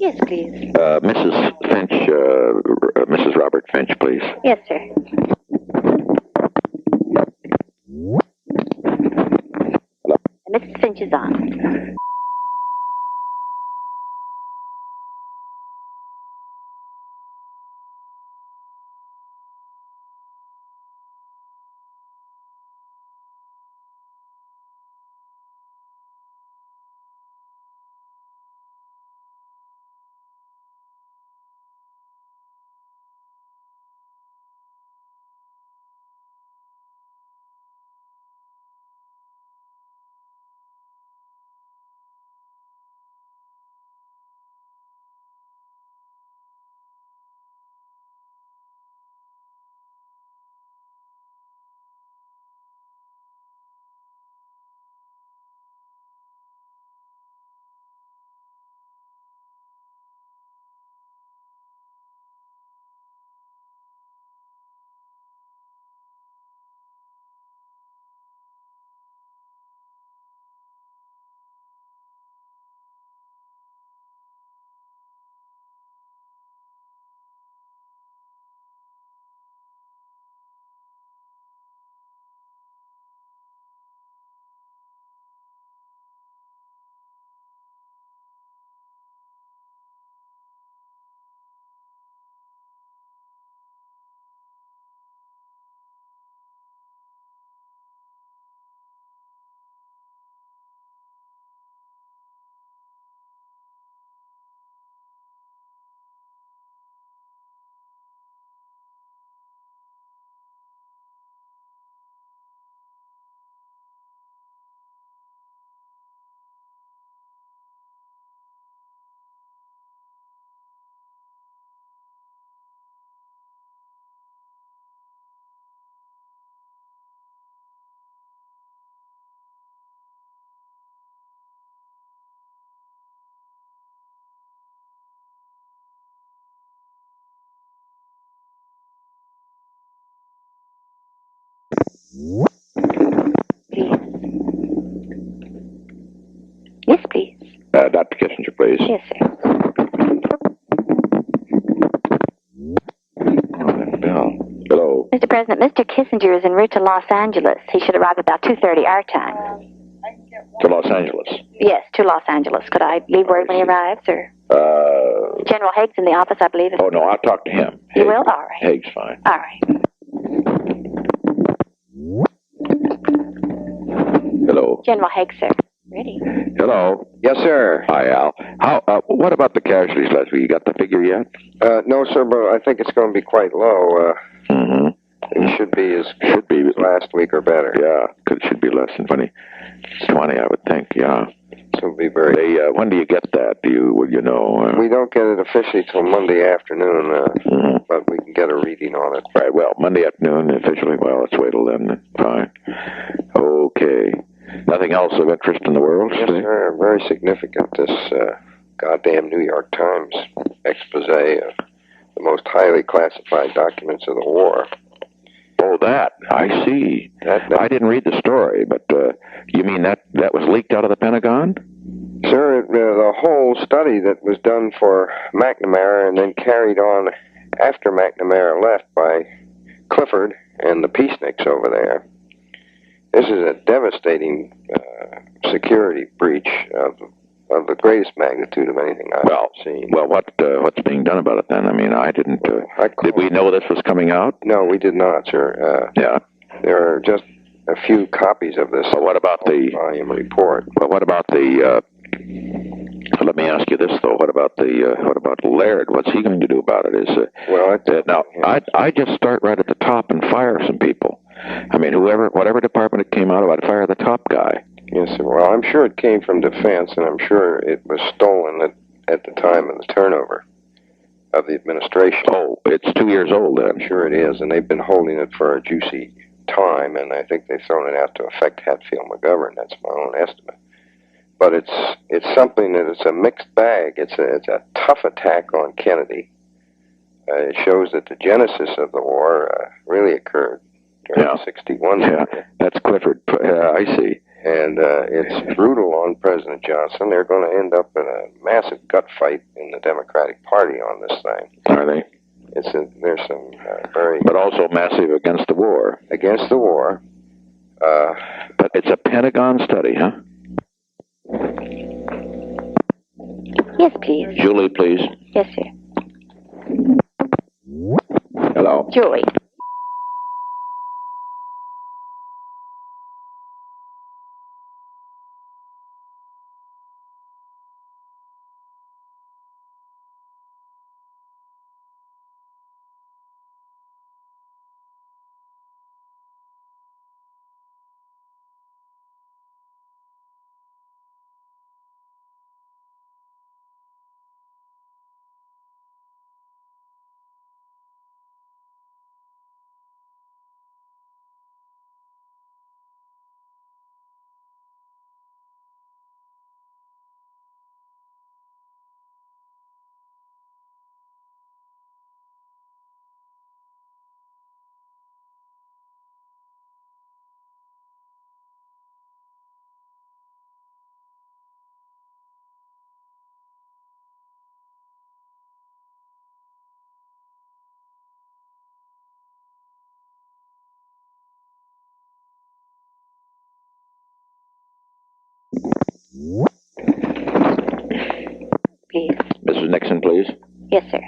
J: Yes, please.
B: Mrs. Finch, Mrs. Robert Finch, please.
J: Yes, sir. Mrs. Finch is on. Yes, please.
B: Dr. Kissinger, please.
J: Yes, sir.
B: Bill. Hello.
J: Mr. President, Mr. Kissinger is en route to Los Angeles. He should arrive about 2:30 our time.
B: To Los Angeles?
J: Yes, to Los Angeles. Could I leave word when he arrives, or? General Haig's in the office, I believe.
B: Oh, no, I'll talk to him.
J: You will? All right.
B: Haig's fine.
J: All right.
B: Hello.
J: General Haig, sir. Ready.
B: Hello.
F: Yes, sir.
B: Hi, Al. What about the casualties last week? You got the figure yet?
F: No, sir, but I think it's going to be quite low. It should be as last week or better.
B: Yeah, should be less than 20, I would think, yeah.
F: So it'll be very...
B: when do you get that? Will you know?
F: We don't get it officially till Monday afternoon, but we can get a reading on it.
B: Right, well, Monday afternoon officially. Well, let's wait till then. Fine. Okay. Nothing else of interest in the world?
F: Yes, sir. Very significant. This goddamn New York Times expose of the most highly classified documents of the war.
B: Oh, that. I see. I didn't read the story, but you mean that was leaked out of the Pentagon?
F: Sir, the whole study that was done for McNamara and then carried on after McNamara left by Clifford and the peaceniks over there. This is a devastating security breach of the greatest magnitude of anything I've seen.
B: Well, what's being done about it then? I mean, I didn't... did we know this was coming out?
F: No, we did not, sir.
B: Yeah.
F: There are just a few copies of this.
B: What about the
F: volume report?
B: But what about the? Let me ask you this though. What about Laird? What's he going to do about it? Now I just start right at the top and fire some people. I mean, whatever department it came out of, I'd fire the top guy.
F: Yes, sir. Well, I'm sure it came from defense, and I'm sure it was stolen at the time of the turnover of the administration.
B: Oh, it's 2 years old then.
F: I'm sure it is, and they've been holding it for a juicy time, and I think they've thrown it out to affect Hatfield McGovern. That's my own estimate. But it's something that it's a mixed bag. It's a tough attack on Kennedy. It shows that the genesis of the war really occurred during 61.
B: Yeah, that's Clifford. I see.
F: And it's brutal on President Johnson. They're going to end up in a massive gut fight in the Democratic Party on this thing.
B: Are they?
F: There's some very...
B: But also massive against the war.
F: Against the war.
B: But it's a Pentagon study, huh?
J: Yes, please.
B: Julie, please.
J: Yes, sir.
B: Hello.
J: Julie. Please.
B: Mrs. Nixon, please.
J: Yes, sir.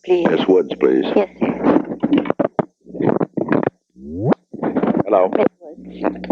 J: please.
B: Miss Woods, please.
J: Yes, sir.
B: Hello.
J: Miss Woods.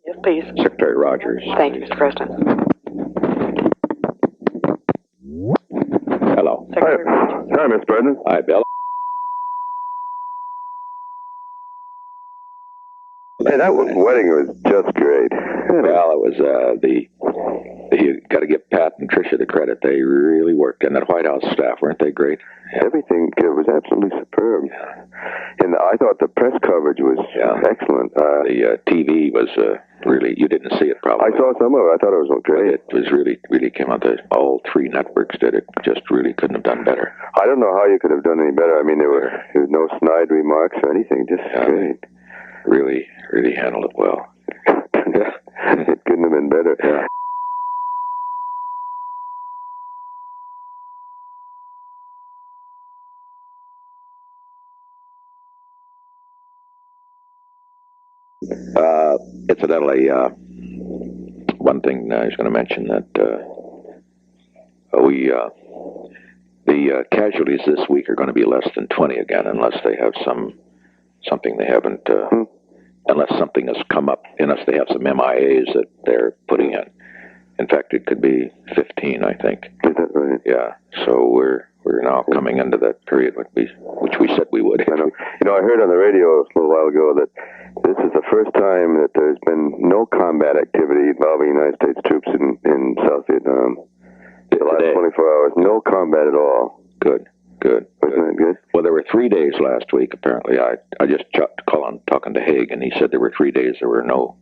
N: Yes, please.
B: Secretary Rogers.
N: Thank you, Mr. President.
B: Hello.
N: Secretary Rogers.
O: Hi, Mr. President.
B: Hi, Bill.
O: Hey, that wedding was just great.
B: Well, it was you got to give Pat and Tricia the credit. They really worked, and that White House staff, weren't they great?
O: Everything was absolutely superb. And I thought the press coverage was excellent.
B: The TV was really, you didn't see it probably.
O: I saw some of it. I thought it was great.
B: It was really came out. All three networks did it. Just really couldn't have done better.
O: I don't know how you could have done any better. I mean, there was no snide remarks or anything. Just great.
B: Really handled it well.
O: It couldn't have been better.
B: Yeah. Incidentally, one thing I was going to mention that the casualties this week are going to be less than 20 again, unless they have something they haven't, unless something has come up, unless they have some MIAs that they're putting in. In fact, it could be 15, I think.
O: Is that right?
B: Yeah. So we're now coming into that period which we said we would.
O: I know. You know, I heard on the radio a little while ago that this is the first time that there's been no combat activity involving United States troops in South Vietnam. The last 24 hours, no combat at all.
B: Good.
O: Wasn't that good?
B: Well, there were 3 days last week, apparently. I just talking to Haig, and he said there were 3 days there were no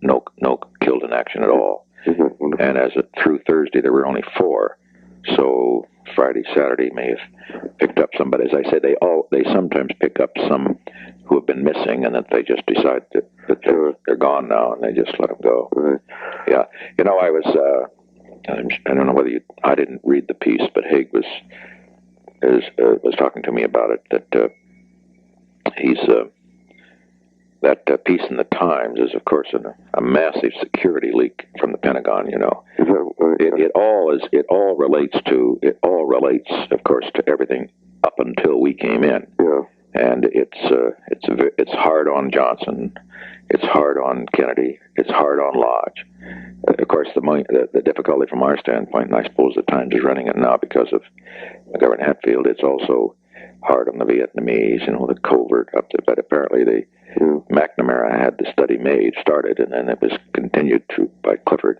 B: killed in action at all. And through Thursday, there were only 4. So Friday, Saturday may have picked up some, but as I say, they sometimes pick up some who have been missing, and that they just decide that they're gone now, and they just let them go.
O: Right.
B: Yeah, you know, I don't know whether I didn't read the piece, but Haig was talking to me about it. That that piece in the Times is, of course, a massive security leak from the Pentagon. You know, it all relates, of course, to everything up until we came in.
O: Yeah.
B: And it's hard on Johnson, it's hard on Kennedy, it's hard on Lodge. Of course, the difficulty from our standpoint, and I suppose the Times is running it now because of McGovern-Hatfield, it's also hard on the Vietnamese, you know, the covert up there. But apparently McNamara had the study started, and then it was continued through by Clifford.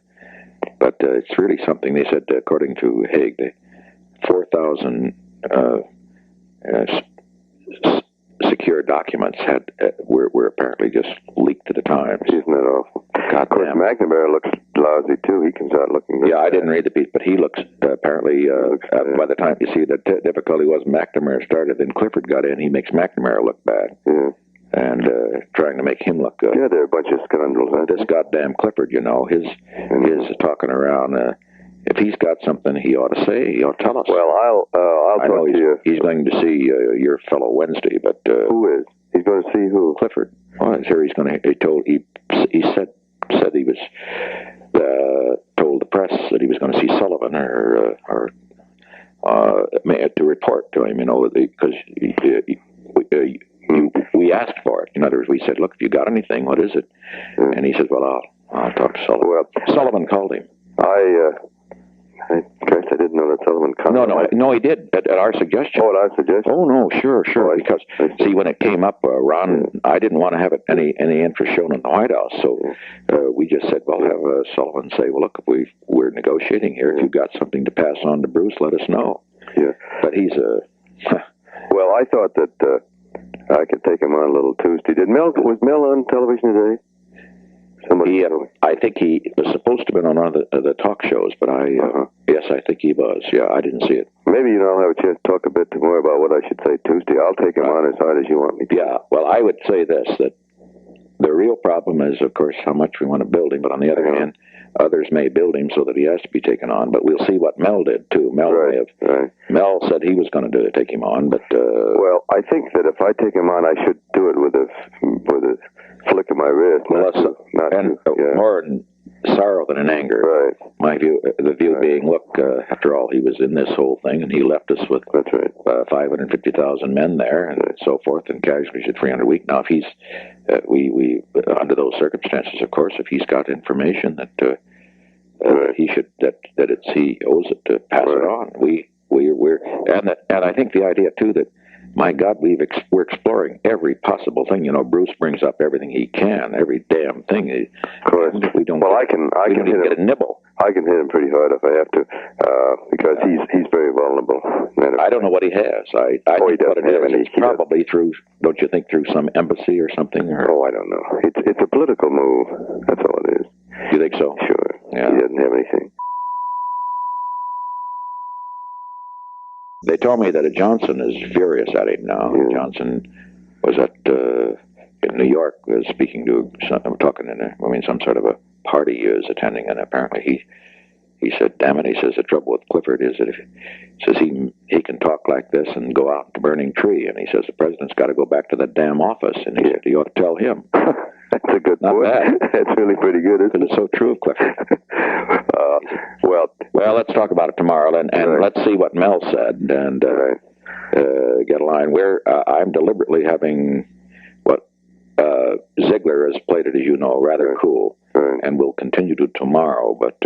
B: But it's really something. They said, according to Haig, 4,000 secure documents were apparently just leaked to the Times.
O: Isn't that awful? Of course, McNamara looks lousy too. He comes out looking good.
B: Yeah, I didn't read the piece, but he looks apparently. By the time you see, the difficulty was McNamara started, then Clifford got in. He makes McNamara look bad.
O: Yeah.
B: And trying to make him look good.
O: Yeah, they're a bunch of scoundrels.
B: This goddamn Clifford, you know, his talking around. If he's got something he ought to say, he ought to tell us.
O: Well, I'll talk to you.
B: He's going to see your fellow Wednesday, but
O: who is? He's going to see who?
B: Clifford. Well, here he's going to. He said he was told the press that he was going to see Sullivan or to report to him, you know, because we asked for it. In other words, we said, "Look, if you got anything, what is it?" And he said, "Well, I'll talk to Sullivan."
O: Well,
B: Sullivan called him.
O: I didn't know that Sullivan called.
B: No, he did at our suggestion.
O: Oh, at our suggestion?
B: Oh, no, sure. Because see, when it came up, Ron, I didn't want to have any interest shown in the White House, so we just said, "Well, have Sullivan say, well, look, if we're negotiating here. If you've got something to pass on to Bruce, let us know."
O: Yeah,
B: but he's
O: Well, I thought that I could take him on a little Tuesday. Was Mel on television today?
B: I think he was supposed to have been on one of the talk shows, but yes, I think he was. Yeah, I didn't see it.
O: Maybe I'll have a chance to talk a bit more about what I should say Tuesday. I'll take him on as hard as you want me to.
B: Yeah, well, I would say this, that the real problem is, of course, how much we want to build him, but on the other hand, others may build him so that he has to be taken on, but we'll see what Mel did, too. Mel said he was going to take him on, but...
O: well, I think that if I take him on, I should do it with a flick of my wrist.
B: More in sorrow than in anger.
O: Right.
B: My view, the view being, look, after all, he was in this whole thing, and he left us with 550,000 men there, and so forth, and casualties at 300 a week. Now, if he's, we under those circumstances, of course, if he's got information that he should, that he owes it to pass it on. And I think the idea too that, my God, we're exploring every possible thing. You know, Bruce brings up everything he can, every damn thing.
O: Of course.
B: We don't.
O: Well, I can hit him.
B: Get a nibble.
O: I can hit him pretty hard if I have to, because he's very vulnerable.
B: I don't know what he has. I think what it is, it's probably through. Don't you think through some embassy or something? Or?
O: Oh, I don't know. It's a political move. That's all it is.
B: You think so?
O: Sure.
B: Yeah.
O: He doesn't have anything.
B: They told me that Johnson is furious at him now. Yeah. Johnson was in New York, speaking to some sort of a party he was attending, and apparently he said, "Damn it," he says, "the trouble with Clifford is that he can talk like this and go out to burning tree," and he says the president's got to go back to that damn office, and he said, "You ought to tell him."
O: That's a good
B: Not
O: point.
B: Bad.
O: That's really pretty good, isn't it?
B: It's so true of Clifford. Well, let's talk about it tomorrow, and let's see what Mel said, and get a line. I'm deliberately having what Ziegler has played it, as you know, rather cool, and we'll continue to tomorrow, but...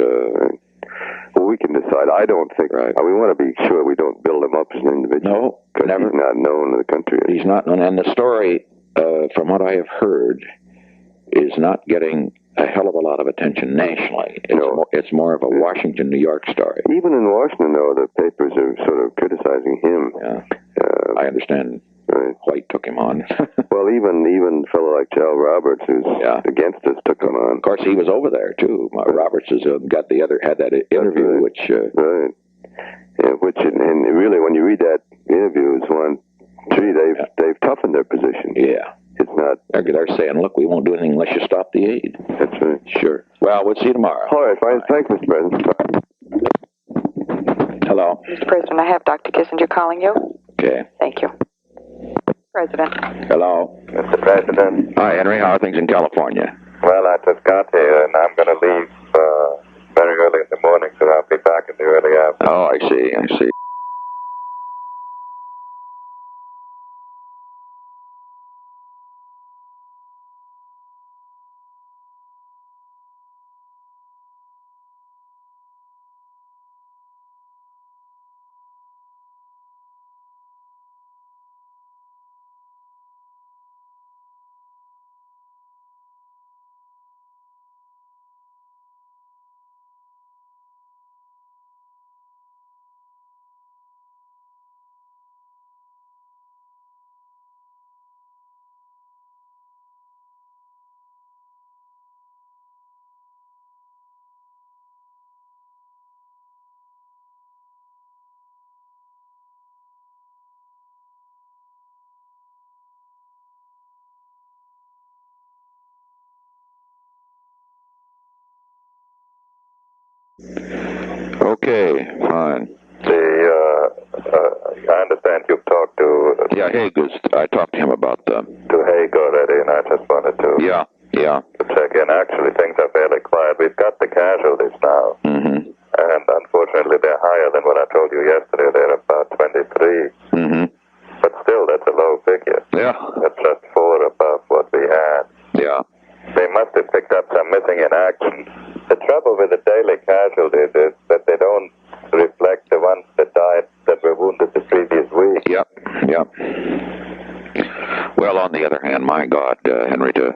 O: well, we can decide. I don't think... we want to be sure we don't build him up as an individual.
B: No,
O: because
B: never.
O: He's not known in the country.
B: He's not known, and the story, from what I have heard, is not getting a hell of a lot of attention nationally. It's more of a Washington, New York story.
O: Even in Washington, though, the papers are sort of criticizing him.
B: Yeah. I understand White took him on.
O: Well, even a fellow like Charles Roberts, who's against us, took him on.
B: Of course, he was over there, too. Roberts had that interview, which...
O: and really, when you read that interview, it's one... they've toughened their position.
B: Yeah.
O: It's not...
B: They're saying, look, we won't do anything unless you stop the aid.
O: That's right.
B: Sure. Well, we'll see you tomorrow.
O: All right, fine. Thanks, Mr. President.
B: Hello.
N: Mr. President, I have Dr. Kissinger calling you.
B: Okay.
N: Thank you. President.
B: Hello.
P: Mr. President.
B: Hi, Henry. How are things in California?
P: Well, I just got here, and I'm going to leave very early in the morning, so I'll be back in the early afternoon.
B: Oh, I see. Okay, fine.
P: I understand you've talked to...
B: Haig I talked to him about
P: to Haig already, and I just wanted to...
B: Yeah.
P: To check in. Actually, things are fairly quiet. We've got the casualties now.
B: Mm-hmm.
P: And unfortunately, they're higher than what I told you yesterday. They're about 23.
B: Mm-hmm.
P: But still, that's a low figure.
B: Yeah.
P: That's just 4 above what we had.
B: Yeah.
P: They must have picked up some missing in action. The trouble with the daily casualties is that they don't reflect the ones that died that were wounded the previous week.
B: Yep. Well, on the other hand, my God, Henry, to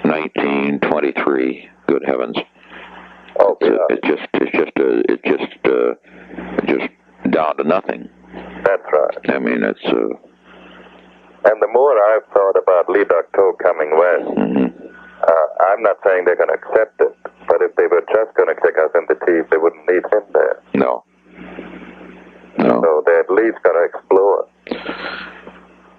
B: 1923, good heavens.
P: Oh, yeah.
B: It's just down to nothing.
P: That's right.
B: I mean, it's...
P: And the more I've thought about Duc Tho coming west, I'm not saying they're going to accept it, but if they were just going to kick us in the teeth, they wouldn't need him there.
B: No.
P: So they at least got to explore.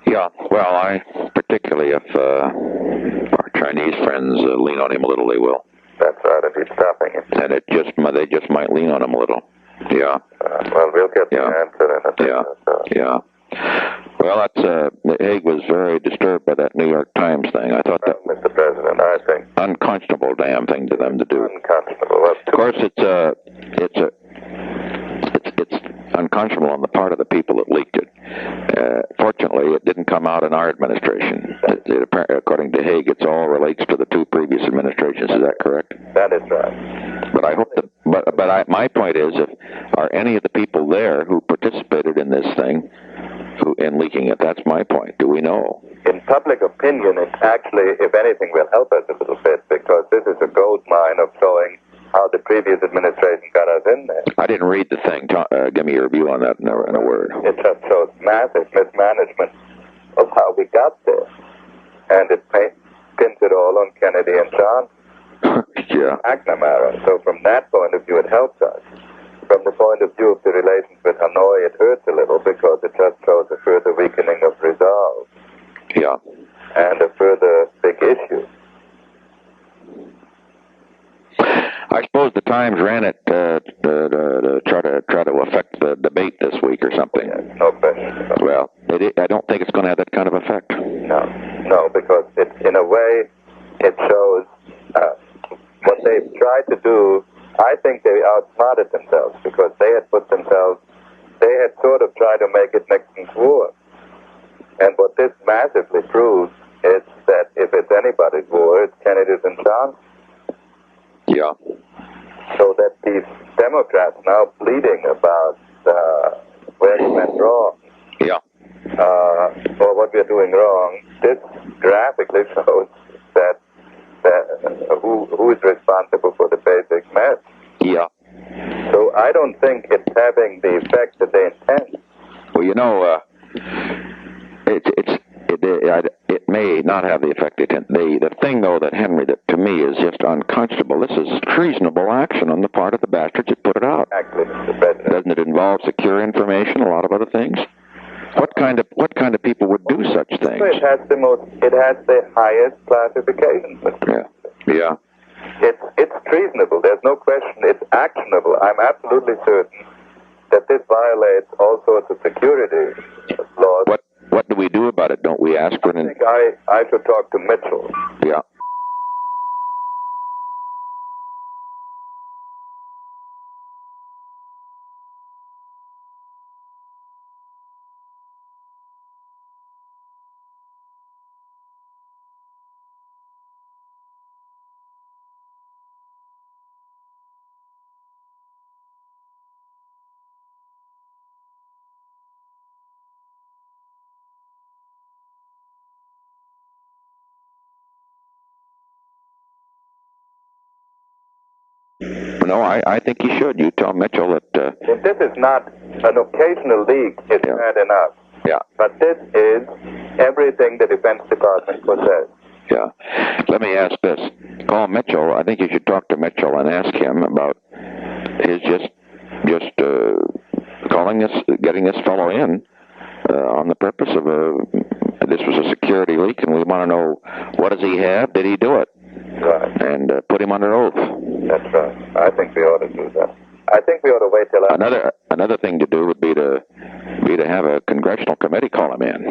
B: Yeah, well, particularly if our Chinese friends lean on him a little, they will.
P: That's right, if he's stopping him.
B: And they just might lean on him a little. Yeah.
P: Well, we'll get the answer in a bit.
B: Yeah. Well, Haig was very disturbed by that New York Times thing. I thought that,
P: Mr. President, I think
B: unconscionable damn thing to them to do.
P: Unconscionable.
B: Of course, it's it's unconscionable on the part of the people that leaked it. Fortunately, it didn't come out in our administration. According to Haig, it all relates to the two previous administrations. Is that correct?
P: That is right.
B: But I hope that. My point is, are any of the people there who participated in this thing, in leaking it? That's my point. Do we know?
P: In public opinion, it actually, if anything, will help us a little bit, because this is a gold mine of showing how the previous administration got us in there.
B: I didn't read the thing. Give me your view on that in a word.
P: It just shows massive mismanagement of how we got there. And it pins it all on Kennedy and Johnson.
B: Yeah.
P: McNamara. So from that point of view, it helps us. From the point of view of the relations with Hanoi, it hurts a little, because it just shows a further weakening of resolve.
B: Yeah.
P: And a further big issue.
B: I suppose the Times ran it to try to affect the debate this week or something.
P: Yes, no question.
B: Well, I don't think it's going to have that kind of effect.
P: No, because in a way, it shows what they've tried to do. I think they outsmarted themselves, because they had sort of tried to make it Nixon's war. And what this massively proves is that if it's anybody's war, it's Kennedy's and Johnson.
B: Yeah.
P: So that these Democrats now bleeding about where we went wrong.
B: Yeah.
P: Or what we're doing wrong. This graphically shows that who is responsible for the basic mess.
B: Yeah.
P: So I don't think it's having the effect that they intend.
B: Well, it may not have the effect it intended. The thing, though, that Henry, that to me is just unconscionable. This is treasonable action on the part of the bastards that put it out.
P: Exactly, Mr. President.
B: Doesn't it involve secure information, a lot of other things? What kind of people would do such things?
P: It has the highest classification, Mr. President.
B: Yeah.
P: It's treasonable. There's no question. It's actionable. I'm absolutely certain that this violates all sorts of security laws.
B: What do we do about it? Don't we ask for an...
P: I think I should talk to Mitchell.
B: Yeah. No, I think you should. You tell Mitchell that...
P: If this is not an occasional leak, it's bad enough.
B: Yeah.
P: But this is everything the Defense Department possesses.
B: Yeah. Let me ask this. Call Mitchell. I think you should talk to Mitchell and ask him about his just getting this fellow in on the purpose of this was a security leak, and we want to know, what does he have? Did he do it?
P: Right.
B: And put him under oath.
P: That's right. I think we ought to do that. I think we ought to wait till
B: another thing to do would be to have a congressional committee call him in.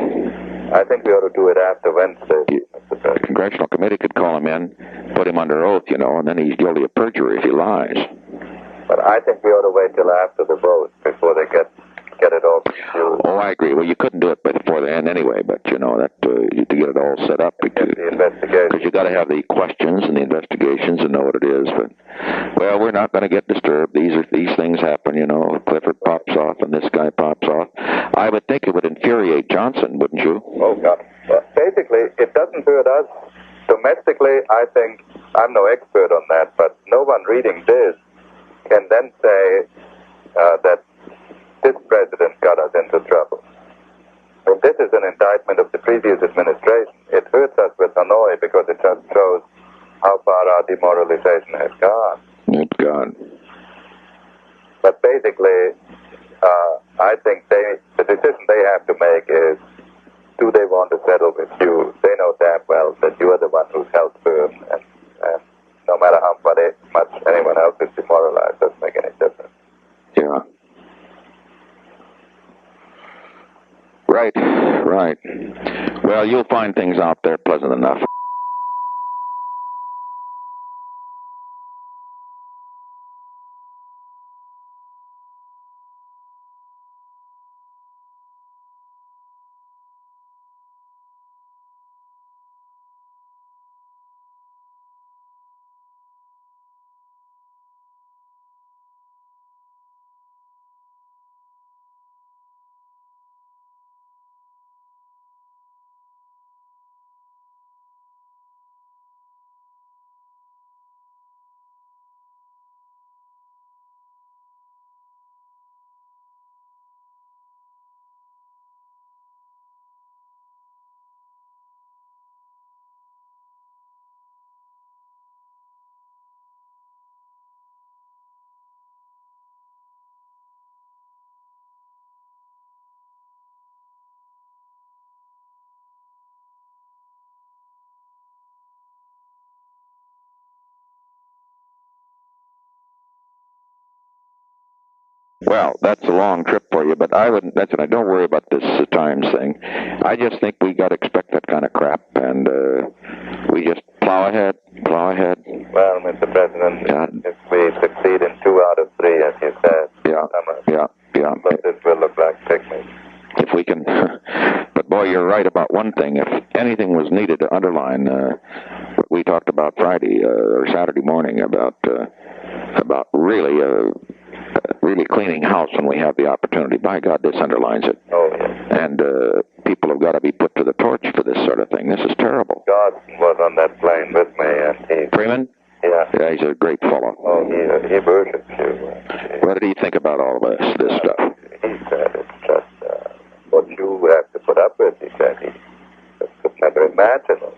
P: I think we ought to do it after Wednesday.
B: The congressional committee could call him in, put him under oath, and then he's guilty of perjury if he lies.
P: But I think we ought to wait till after the vote before they get it all confused.
B: Oh, I agree. Well, you couldn't do it before the end anyway, but to get it all set up, because you got to have the questions and the investigations and know what it is. But we're not going to get disturbed. These things happen. Clifford pops off and this guy pops off. I would think it would infuriate Johnson, wouldn't you?
P: Oh God. Basically, it doesn't hurt us domestically. I think I'm no expert on that, but no one reading this can then say that this president got us into trouble. And this is an indictment of the previous administration. It hurts us with Hanoi because it just shows how far our demoralization has gone.
B: It's gone.
P: But basically, I think the decision they have to make is, do they want to settle with you? They know damn well that you are the one who's held firm, and no matter how much anyone else is demoralized, doesn't make any difference.
B: Yeah. Right. Well, you'll find things out there pleasant enough. Well, that's a long trip for you, but I don't worry about this times thing. I just think we got to expect that kind of crap, and we just plow ahead.
P: Well, Mr. President, if we succeed in 2 out of 3, as you said,
B: yeah.
P: But this will look like picnic.
B: If we can, but boy, you're right about one thing. If anything was needed to underline what we talked about Friday or Saturday morning about really cleaning house when we have the opportunity, by God, this underlines it.
P: Oh, yes.
B: And people have got to be put to the torch for this sort of thing. This is terrible.
P: God was on that plane with me, and he...
B: Freeman?
P: Yeah,
B: he's a great fellow.
P: Oh, he worships you.
B: What did he think about all of this stuff?
P: He said it's just what you have to put up with. He said he just could never imagine it.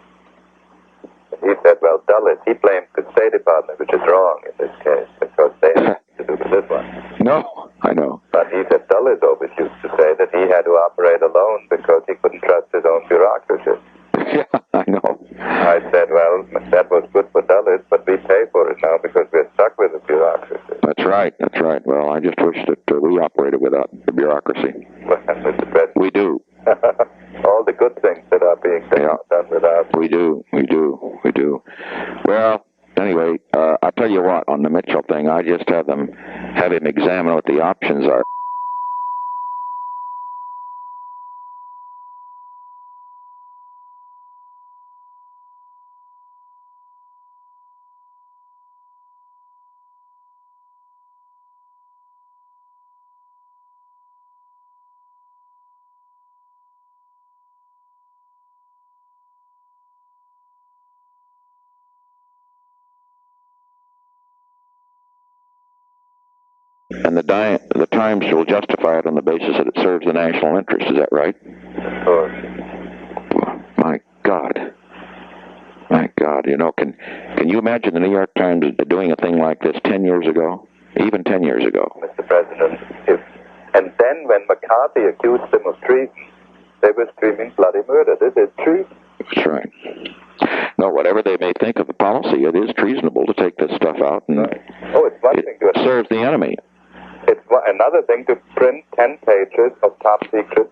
P: And he said, well, Dulles, he blames the State Department, which is wrong in this case, because they have to do with this one.
B: No, I know.
P: But he said Dulles always used to say that he had to operate alone because he couldn't trust his own bureaucracy.
B: Yeah, I know.
P: I said, well, that was good for Dulles, but we pay for it now because we're stuck with the bureaucracy.
B: That's right. Well, I just wish that we operated without the bureaucracy.
P: Well, Mr. President.
B: We do.
P: All the good things that are being done without.
B: We do. Well, anyway, I'll tell you what, on the Mitchell thing, I just have him examine what the options are. And the Times will justify it on the basis that it serves the national interest. Is that right?
P: Of course.
B: My God, can you imagine the New York Times doing a thing like this 10 years ago? Even 10 years ago.
P: Mr. President, and then when McCarthy accused them of treason, they were screaming bloody murder. This is treason.
B: That's right. No, whatever they may think of the policy, it is treasonable to take this stuff out, and
P: it's one thing to
B: serves the enemy.
P: It's another thing to print 10 pages of top secret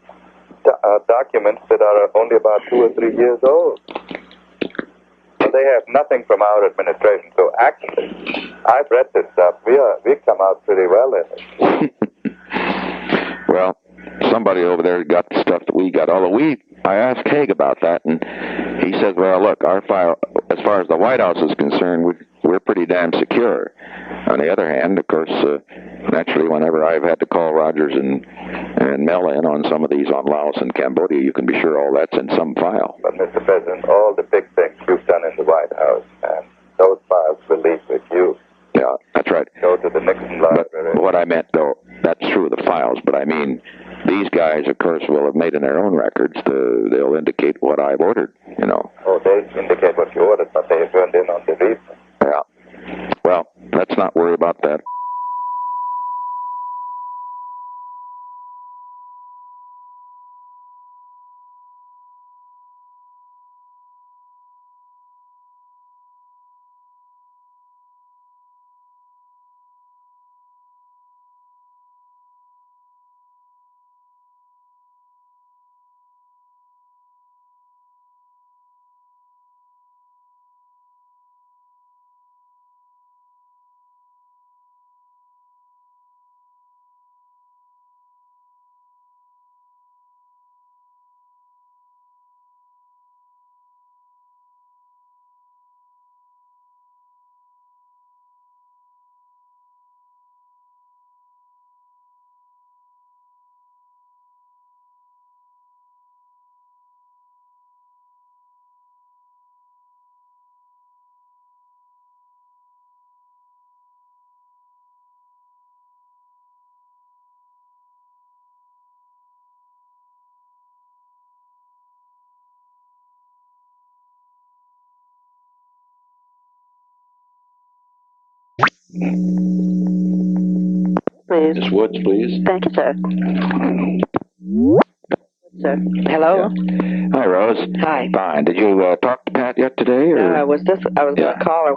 P: documents that are only about 2 or 3 years old. Well, they have nothing from our administration. So actually, I've read this stuff. We come out pretty well in it.
B: Well, somebody over there got the stuff that we got. Although I asked Haig about that, and he says, well, look, our file, as far as the White House is concerned, we're pretty damn secure. On the other hand, of course, naturally, whenever I've had to call Rogers and Mel in on some of these on Laos and Cambodia, you can be sure all that's in some file.
P: But, Mr. President, all the big things you've done in the White House, and those files will leave with you.
B: Yeah, that's right.
P: Go to the Nixon library.
B: But what I meant, though, that's true of the files, but I mean, these guys, of course, will have made in their own records, they'll indicate what I've ordered,
P: Oh, they indicate what you ordered, but they have turned in on the reason.
B: Yeah. Well, let's not worry about that.
J: Please.
B: Miss Woods, please.
J: Thank you, sir. Sir. Hello?
B: Yeah. Hi, Rose.
N: Hi.
B: Fine. Did you talk to Pat yet today? Or?
N: I was going to call her.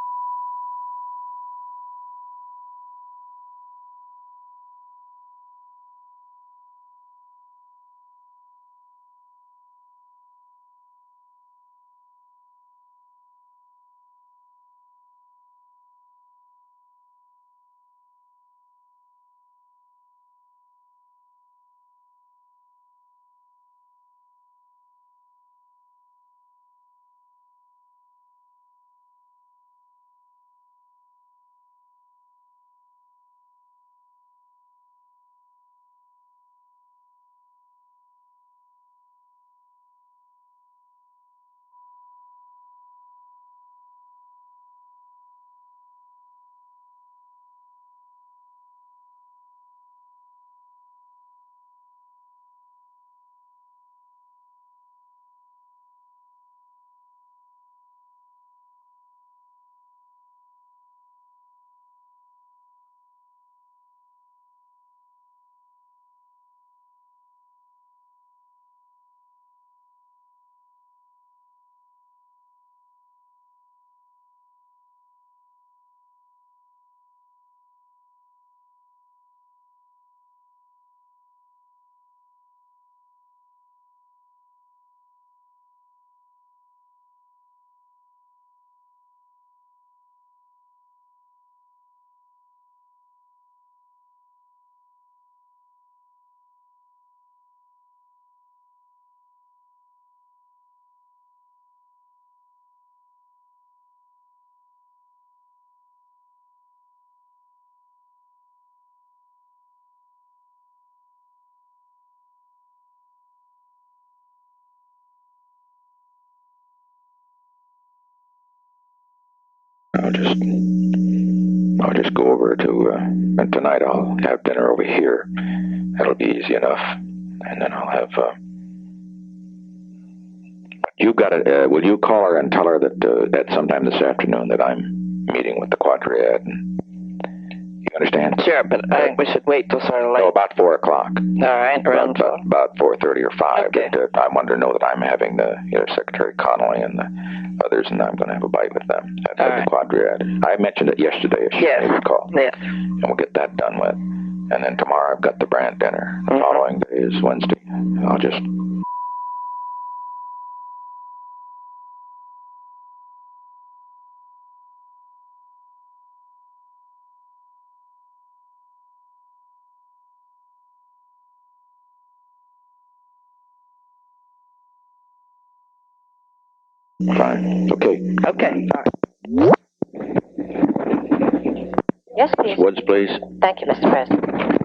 B: I'll just go over to, and tonight I'll have dinner over here. That'll be easy enough. And then I'll have, you got it, will you call her and tell her that, at sometime this afternoon that I'm meeting with the Quadriad? You understand?
N: Sure, but I think we should wait till sort of late.
B: No, about 4 o'clock.
N: All right, around
B: about 4:30 or 5.
N: Okay.
B: I want to know that I'm having the Secretary Connolly and the others, and I'm going to have a bite with them at the Quadriad. I mentioned it yesterday, if you recall.
N: Yes.
B: And we'll get that done with. And then tomorrow I've got the Brandt dinner. The following day is Wednesday. I'll just... Fine. Okay.
N: Okay.
J: Yes, please.
B: Woods, please.
J: Thank you, Mr. President.